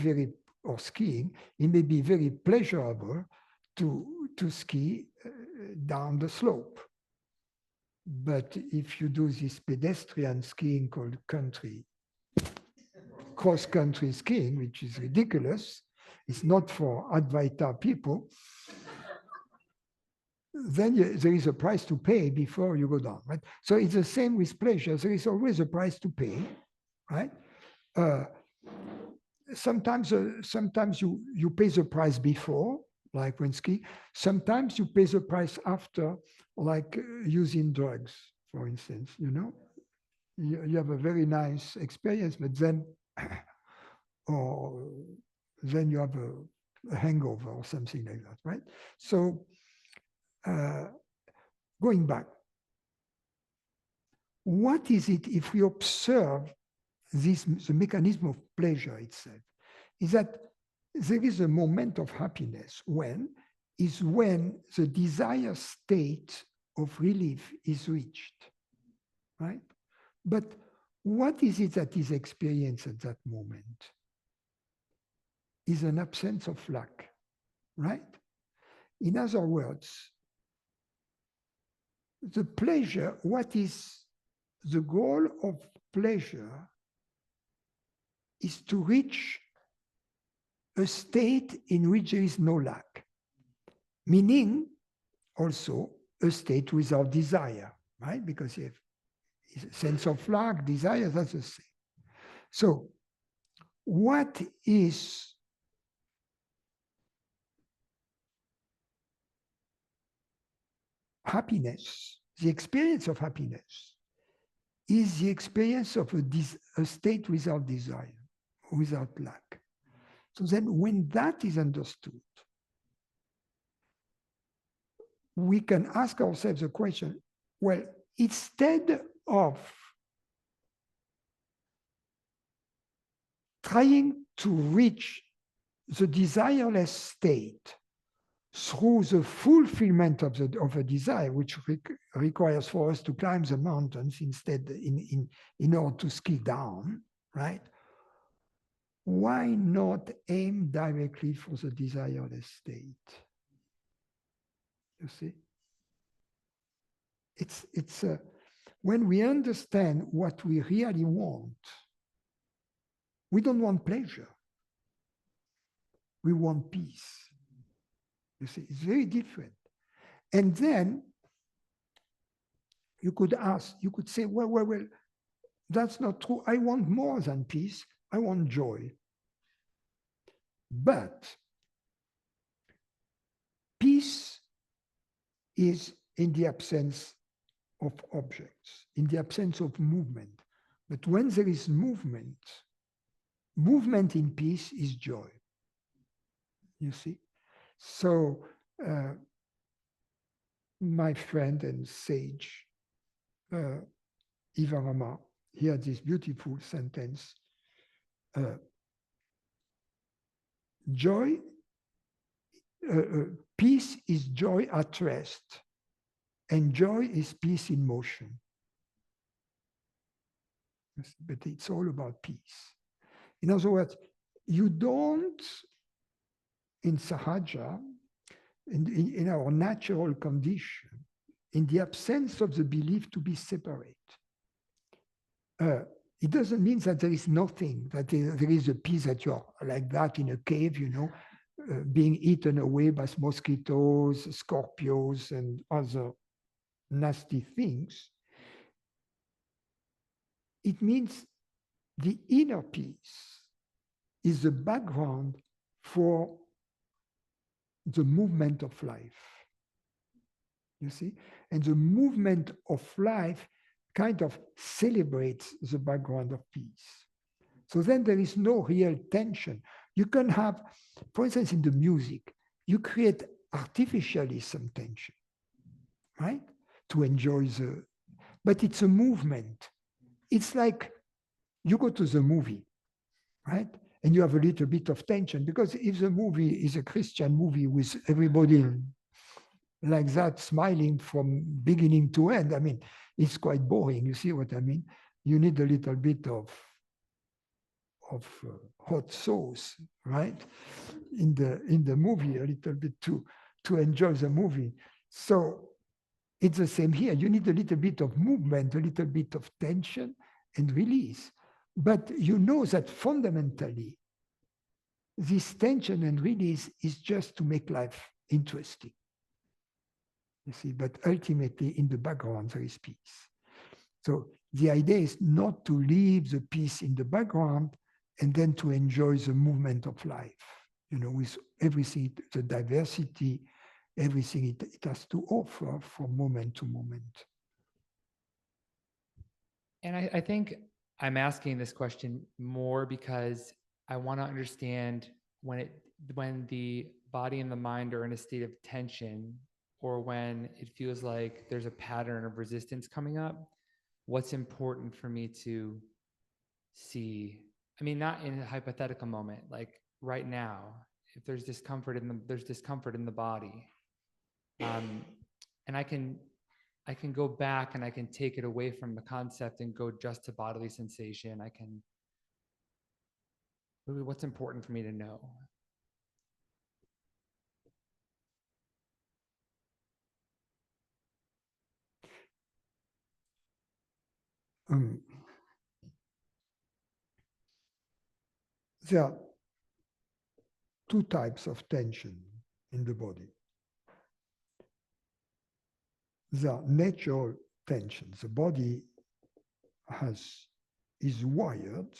or skiing, it may be very pleasurable to ski down the slope. But if you do this pedestrian skiing called cross-country skiing, which is ridiculous, it's not for Advaita people, then there is a price to pay before you go down, right? So it's the same with pleasure. There is always a price to pay, right? Sometimes you pay the price before, like when skiing. Sometimes you pay the price after, like using drugs, for instance, you know? You have a very nice experience, but then, then you have a hangover or something like that, right? So going back, what is it if we observe the mechanism of pleasure itself? Is that there is a moment of happiness when the desired state of relief is reached, right? But what is it that is experienced at that moment? Is an absence of lack, right? In other words, the pleasure, what is the goal of pleasure is to reach a state in which there is no lack, meaning also a state without desire, right? Because if a sense of lack, desire, that's the same. So what is happiness? The experience of happiness is the experience of a state without desire, without lack. So then when that is understood, we can ask ourselves the question, well, instead of trying to reach the desireless state through the fulfillment of a desire, which requires for us to climb the mountains instead in order to ski down, right? Why not aim directly for the desireless state? You see? It's when we understand what we really want, we don't want pleasure. We want peace. You see, it's very different. And then you could ask, you could say, well, that's not true. I want more than peace. I want joy. But peace is in the absence of objects, in the absence of movement. But when there is movement, movement in peace is joy. You see? So my friend and sage, Ivan Rama, he had this beautiful sentence, peace is joy at rest, and joy is peace in motion. But it's all about peace. In other words, you don't, in sahaja, in our natural condition, in the absence of the belief to be separate, it doesn't mean that there is nothing, that there is a peace that you're like that in a cave, you know, being eaten away by mosquitoes, scorpions, and other nasty things. It means the inner peace is the background for the movement of life. You see? And the movement of life kind of celebrates the background of peace. So then there is no real tension. You can have, for instance, in the music, you create artificially some tension, right? To enjoy but it's a movement. It's like you go to the movie, right? And you have a little bit of tension, because if the movie is a Christian movie with everybody like that, smiling from beginning to end, I mean, it's quite boring. You see what I mean? You need a little bit of hot sauce, right? In the movie, a little bit to enjoy the movie. So it's the same here. You need a little bit of movement, a little bit of tension and release. But you know that fundamentally, this tension and release is just to make life interesting. You see, but ultimately in the background, there is peace. So the idea is not to leave the peace in the background and then to enjoy the movement of life, you know, with everything, the diversity, everything it has to offer from moment to moment. And I think I'm asking this question more because I want to understand when the body and the mind are in a state of tension, or when it feels like there's a pattern of resistance coming up, what's important for me to see. I mean, not in a hypothetical moment, like right now, if there's discomfort there's discomfort in the body, and I can go back and I can take it away from the concept and go just to bodily sensation. What's important for me to know? there are two types of tension in the body. There are natural tensions. The body is wired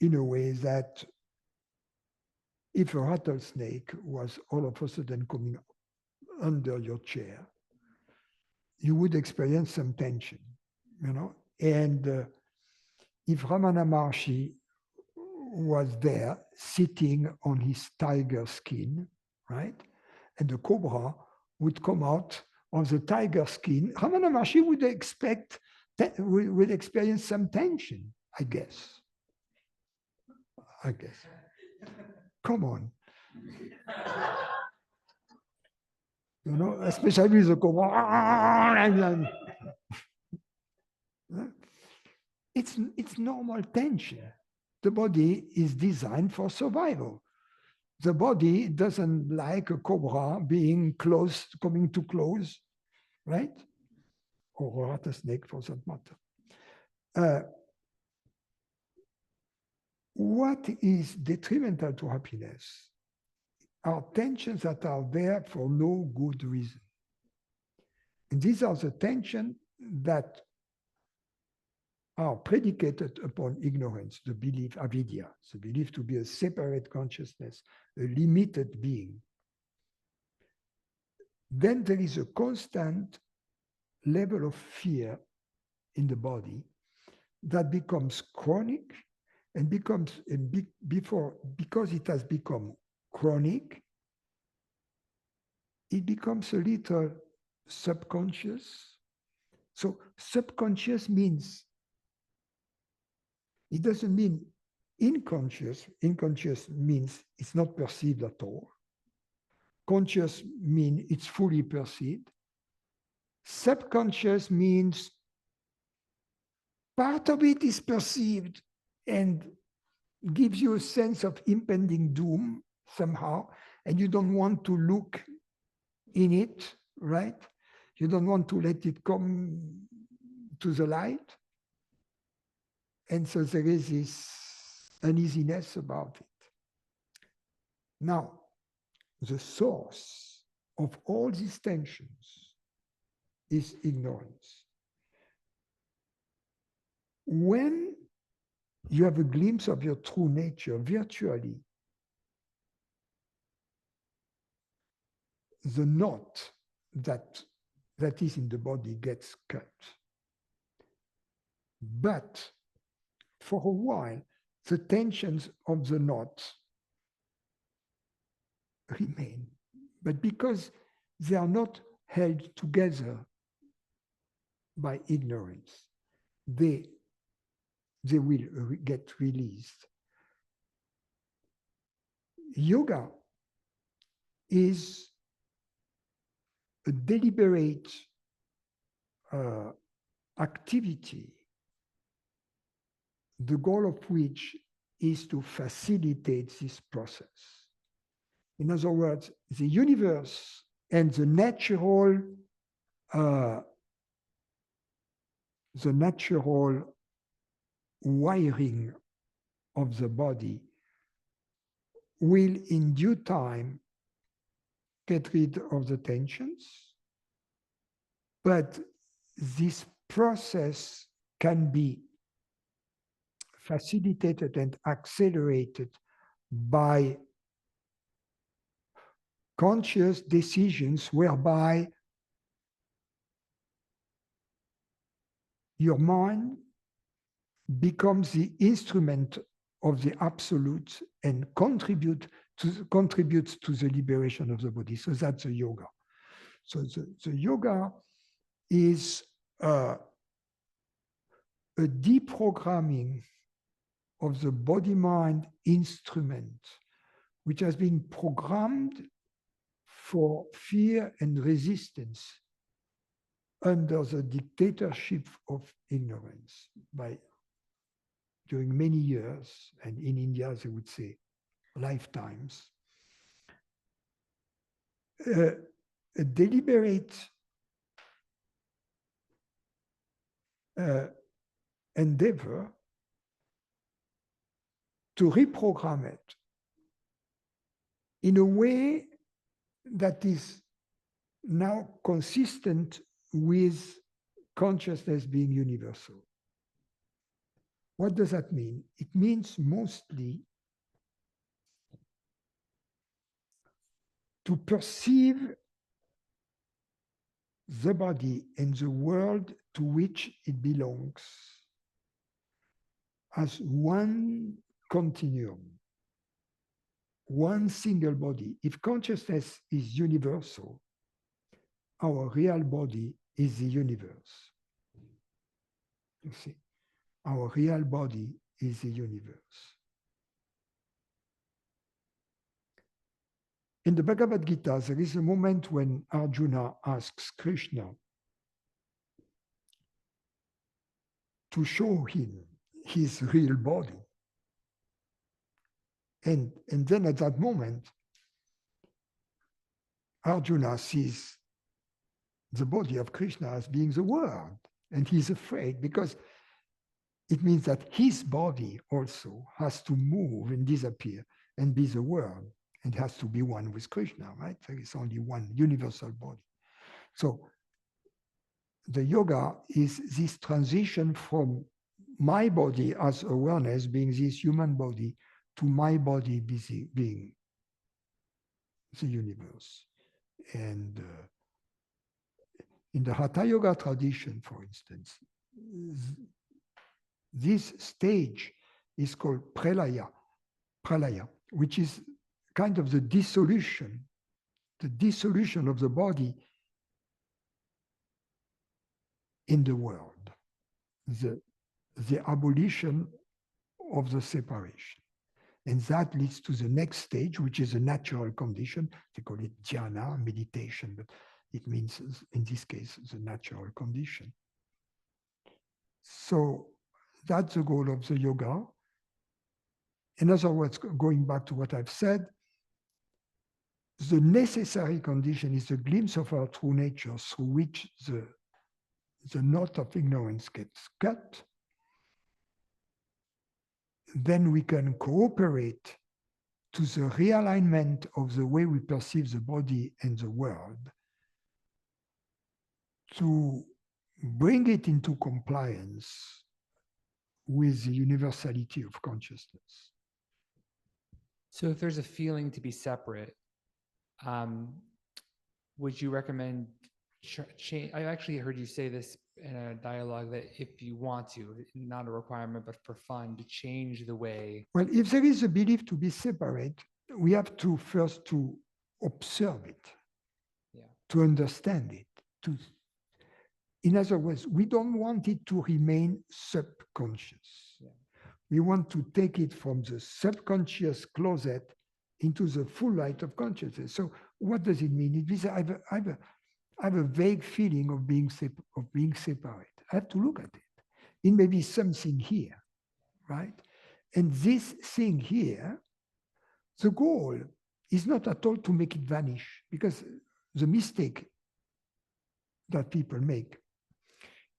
in a way that if a rattlesnake was all of a sudden coming under your chair, you would experience some tension, you know. And if Ramana Maharshi was there sitting on his tiger skin, right, and the cobra would come out of the tiger skin, Ramana Maharshi would experience some tension, I guess. Come on. You know, especially the cobra. It's normal tension. The body is designed for survival. The body doesn't like a cobra being close, coming too close, right? Or a rattlesnake for that matter. What is detrimental to happiness are tensions that are there for no good reason. And these are the tensions that are predicated upon ignorance, the belief, avidya, the belief to be a separate consciousness, a limited being. Then there is a constant level of fear in the body that becomes chronic and becomes, because it has become chronic, it becomes a little subconscious. So subconscious means, it doesn't mean unconscious. Unconscious means it's not perceived at all. Conscious means it's fully perceived. Subconscious means part of it is perceived and gives you a sense of impending doom somehow, and you don't want to look in it, right? You don't want to let it come to the light. And so there is this uneasiness about it. Now, the source of all these tensions is ignorance. When you have a glimpse of your true nature virtually, the knot that is in the body gets cut. But for a while, the tensions of the knot remain. But because they are not held together by ignorance, they will get released. Yoga is a deliberate activity, the goal of which is to facilitate this process. In other words, the universe and the natural wiring of the body will in due time get rid of the tensions, but this process can be facilitated and accelerated by conscious decisions whereby your mind becomes the instrument of the absolute and contributes to the liberation of the body. So that's the yoga. So the yoga is a deprogramming of the body-mind instrument, which has been programmed for fear and resistance under the dictatorship of ignorance during many years, and in India, they would say lifetimes. A deliberate endeavor to reprogram it in a way that is now consistent with consciousness being universal. What does that mean? It means mostly to perceive the body and the world to which it belongs as one continuum, one single body. If consciousness is universal, our real body is the universe. You see, our real body is the universe. In the Bhagavad Gita, there is a moment when Arjuna asks Krishna to show him his real body. And then at that moment, Arjuna sees the body of Krishna as being the world. And he's afraid because it means that his body also has to move and disappear and be the world. And has to be one with Krishna, right? There is only one universal body. So the yoga is this transition from my body as awareness, being this human body, to my body being the universe. And in the Hatha Yoga tradition, for instance, this stage is called pralaya, which is kind of the dissolution of the body in the world, the abolition of the separation. And that leads to the next stage, which is a natural condition. They call it dhyana, meditation, but it means, in this case, the natural condition. So that's the goal of the yoga. In other words, going back to what I've said, the necessary condition is a glimpse of our true nature through which the knot of ignorance gets cut. Then we can cooperate to the realignment of the way we perceive the body and the world to bring it into compliance with the universality of consciousness. So if there's a feeling to be separate, would you recommend change? I actually heard you say this in a dialogue that if you want to, not a requirement, but for fun, to change the way. Well, if there is a belief to be separate, we have to first to observe it, to understand it. In other words, we don't want it to remain subconscious. We want to take it from the subconscious closet into the full light of consciousness. So what does it mean? It means I have a vague feeling of being separate. I have to look at it. It may be something here, right? And this thing here, the goal is not at all to make it vanish, because the mistake that people make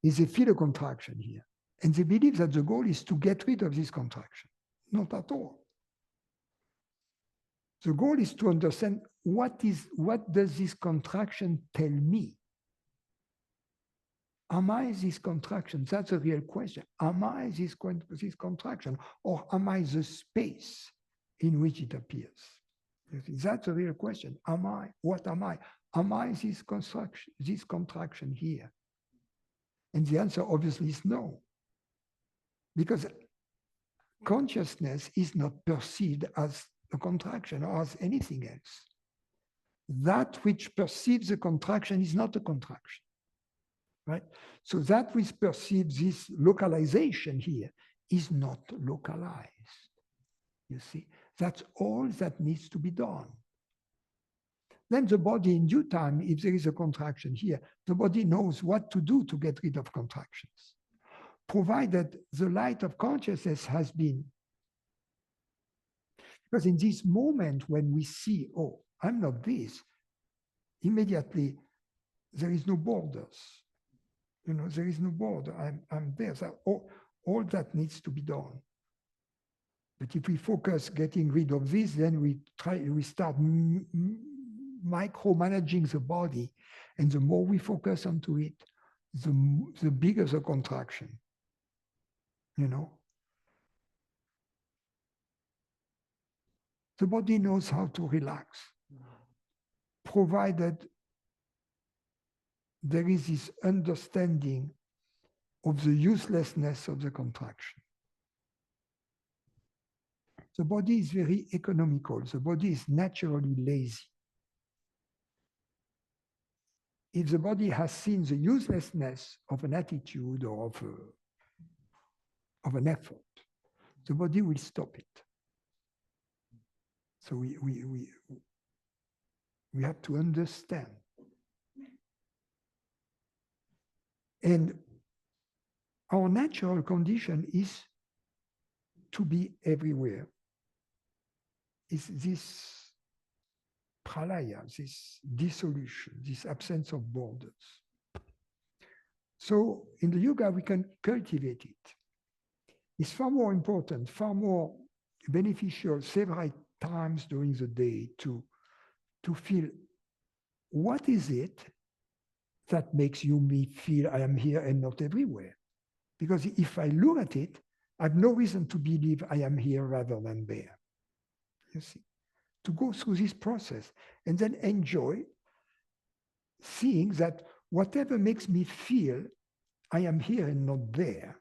is they feel a contraction here. And they believe that the goal is to get rid of this contraction. Not at all. The goal is to understand what does this contraction tell me? Am I this contraction? That's a real question. Am I this contraction, or am I the space in which it appears? That's a real question. Am I? What am I? Am I this contraction here? And the answer obviously is no. Because consciousness is not perceived as a contraction or as anything else. That which perceives a contraction is not a contraction, right? So that which perceives this localization here is not localized. You see, that's all that needs to be done. Then the body, in due time, if there is a contraction here, the body knows what to do to get rid of contractions, provided the light of consciousness has been. Because in this moment when we see, oh, I'm not this, immediately there is no borders. You know, there is no border. I'm there. So all that needs to be done. But if we focus getting rid of this, then we start micromanaging the body. And the more we focus onto it, the bigger the contraction, you know? The body knows how to relax, provided there is this understanding of the uselessness of the contraction. The body is very economical. The body is naturally lazy. If the body has seen the uselessness of an attitude or of an effort, the body will stop it. So we have to understand. And our natural condition is to be everywhere. Is this pralaya, this dissolution, this absence of borders. So in the yoga, we can cultivate it. It's far more important, far more beneficial several times during the day to feel what is it that makes me feel I am here and not everywhere. Because if I look at it, I have no reason to believe I am here rather than there. You see, to go through this process and then enjoy seeing that whatever makes me feel I am here and not there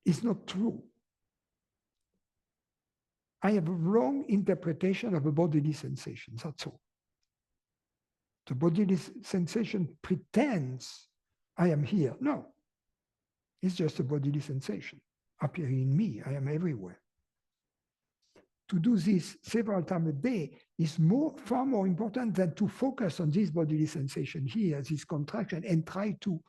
is not true. I have a wrong interpretation of a bodily sensation, that's all. The bodily sensation pretends I am here. No, it's just a bodily sensation appearing in me. I am everywhere. To do this several times a day is far more important than to focus on this bodily sensation here, this contraction, and try to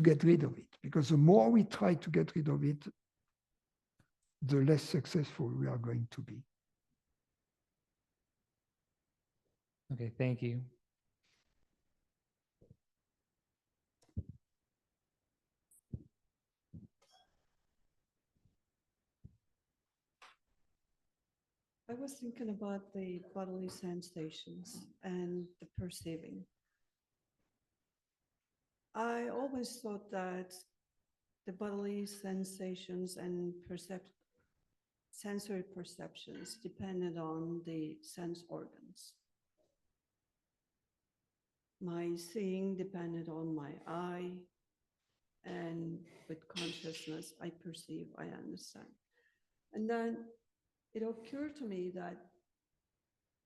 get rid of it. Because the more we try to get rid of it, the less successful we are going to be. Okay, thank you. I was thinking about the bodily sensations and the perceiving. I always thought that the bodily sensations and sensory perceptions depended on the sense organs. My seeing depended on my eye, and with consciousness, I perceive, I understand. And then it occurred to me that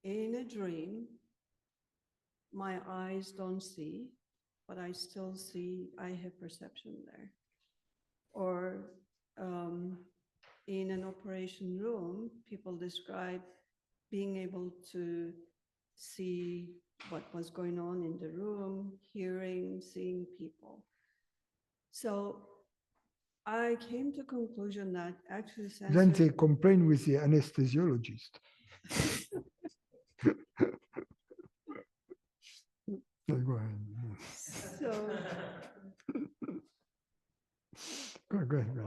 in a dream, my eyes don't see, but I still see, I have perception there. Or in an operation room, people describe being able to see what was going on in the room, hearing, seeing people. So I came to conclusion that actually Then they complain with the anesthesiologist. Go ahead. So, go ahead.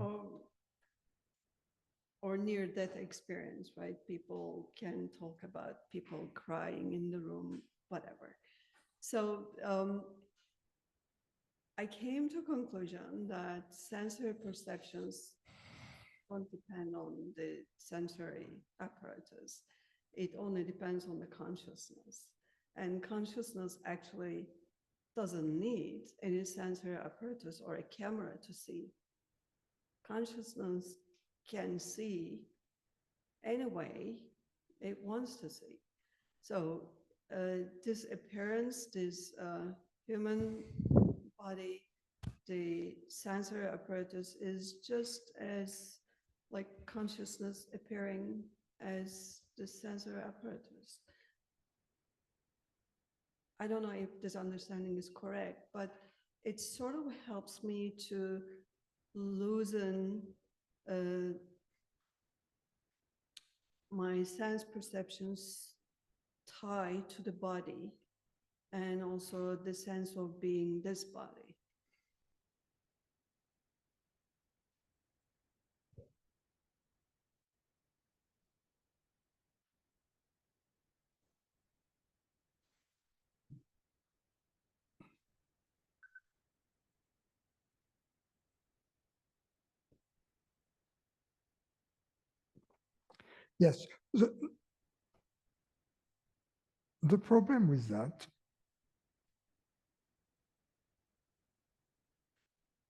Or near-death experience, right? People can talk about people crying in the room, whatever. So I came to a conclusion that sensory perceptions don't depend on the sensory apparatus. It only depends on the consciousness. And consciousness actually doesn't need any sensory apparatus or a camera to see. Consciousness can see any way it wants to see. So this appearance, this human body, the sensory apparatus is just as like consciousness appearing as the sensory apparatus. I don't know if this understanding is correct, but it sort of helps me to loosen my sense perceptions tied to the body and also the sense of being this body. Yes. The problem with that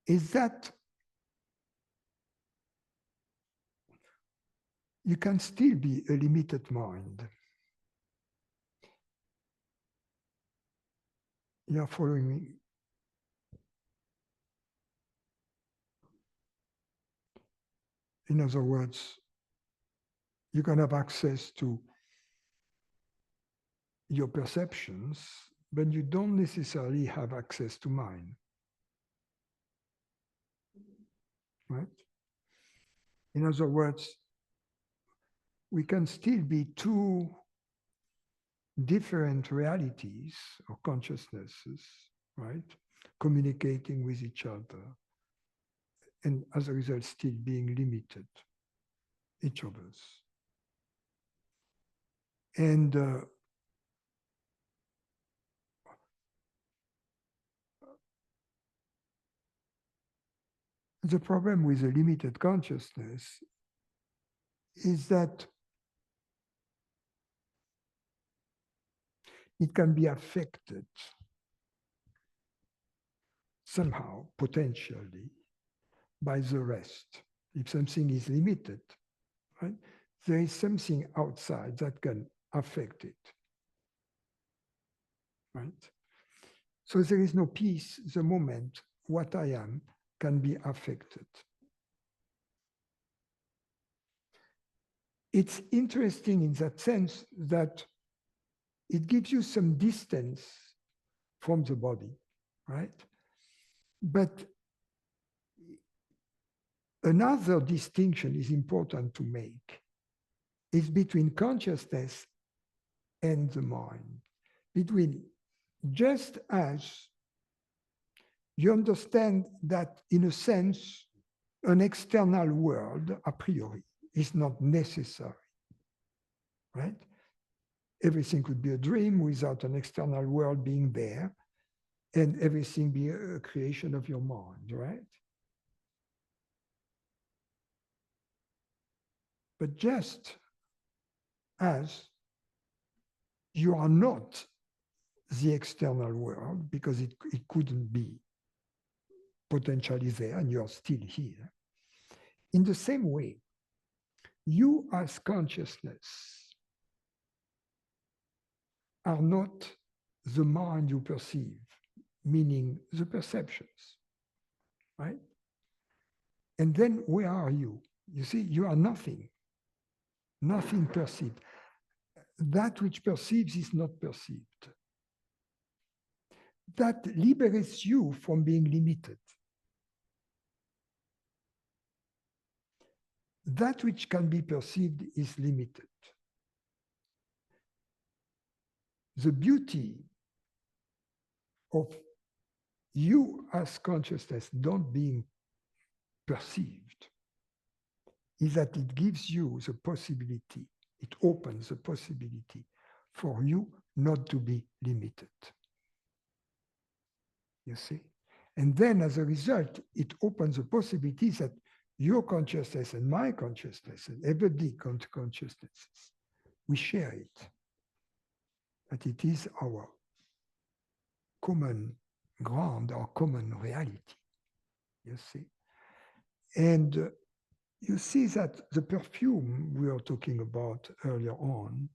is that you can still be a limited mind. You are following me? In other words, you can have access to your perceptions, but you don't necessarily have access to mine. Right? In other words, we can still be two different realities or consciousnesses, right? Communicating with each other, and as a result, still being limited, each of us. And the problem with a limited consciousness is that it can be affected somehow, potentially, by the rest. If something is limited, right, there is something outside that can affect it, right? So there is no peace the moment what I am can be affected. It's interesting in that sense that it gives you some distance from the body, right? But another distinction is important to make. It's between consciousness and the mind. Between just as you understand that in a sense, an external world a priori is not necessary, right? Everything could be a dream without an external world being there, and everything be a creation of your mind, right? But just as you are not the external world, because it couldn't be potentially there, and you're still here, in the same way, you as consciousness are not the mind you perceive, meaning the perceptions, right? And then where are you? You see, you are nothing, nothing perceived. That which perceives is not perceived. That liberates you from being limited. That which can be perceived is limited. The beauty of you as consciousness not being perceived is that it gives you the possibility, it opens the possibility for you not to be limited. You see? And then as a result, it opens the possibilities that your consciousness and my consciousness and everybody's consciousnesses, we share it. That it is our common ground, our common reality. You see? And you see that the perfume we were talking about earlier on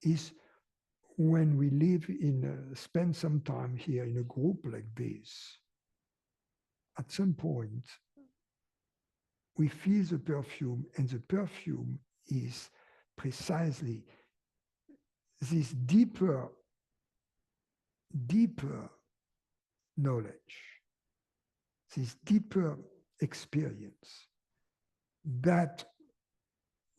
is when we live spend some time here in a group like this, at some point, we feel the perfume, and the perfume is precisely this deeper knowledge, this deeper experience that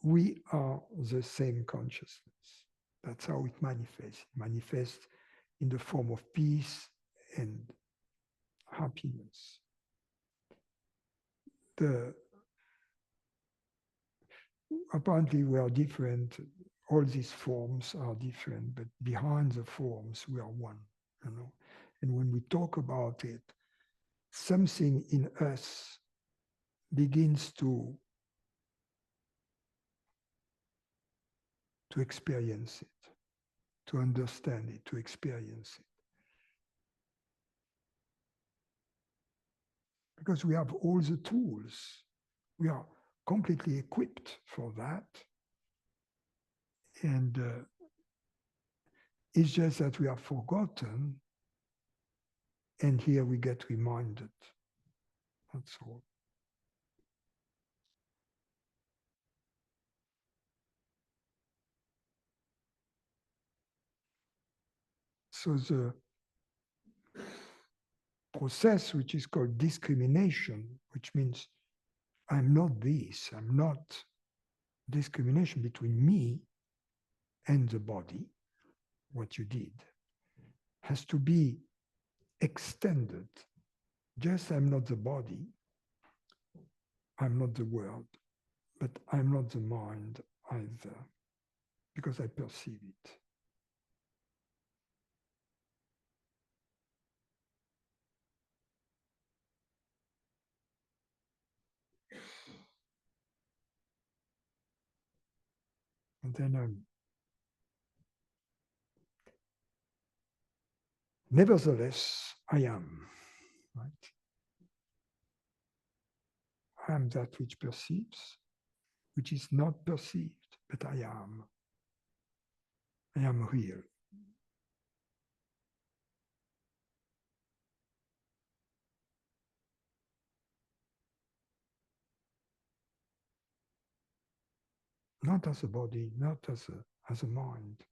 we are the same consciousness. That's how it manifests. It manifests in the form of peace and happiness. Apparently we are different. All these forms are different, but behind the forms we are one, you know. And when we talk about it, something in us begins to to experience it, to understand it, to experience it. Because we have all the tools. We are completely equipped for that. And it's just that we have forgotten, and here we get reminded. That's all. So the process, which is called discrimination, which means I'm not this, I'm not discrimination between me and the body, what you did, has to be extended. Just I'm not the body, I'm not the world, but I'm not the mind either, because I perceive it. And then nevertheless, I am, right? I am that which perceives, which is not perceived, but I am. I am real. Not as a body, not as a mind.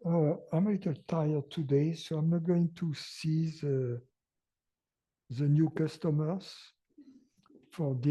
I'm a little tired today, so I'm not going to see the new customers for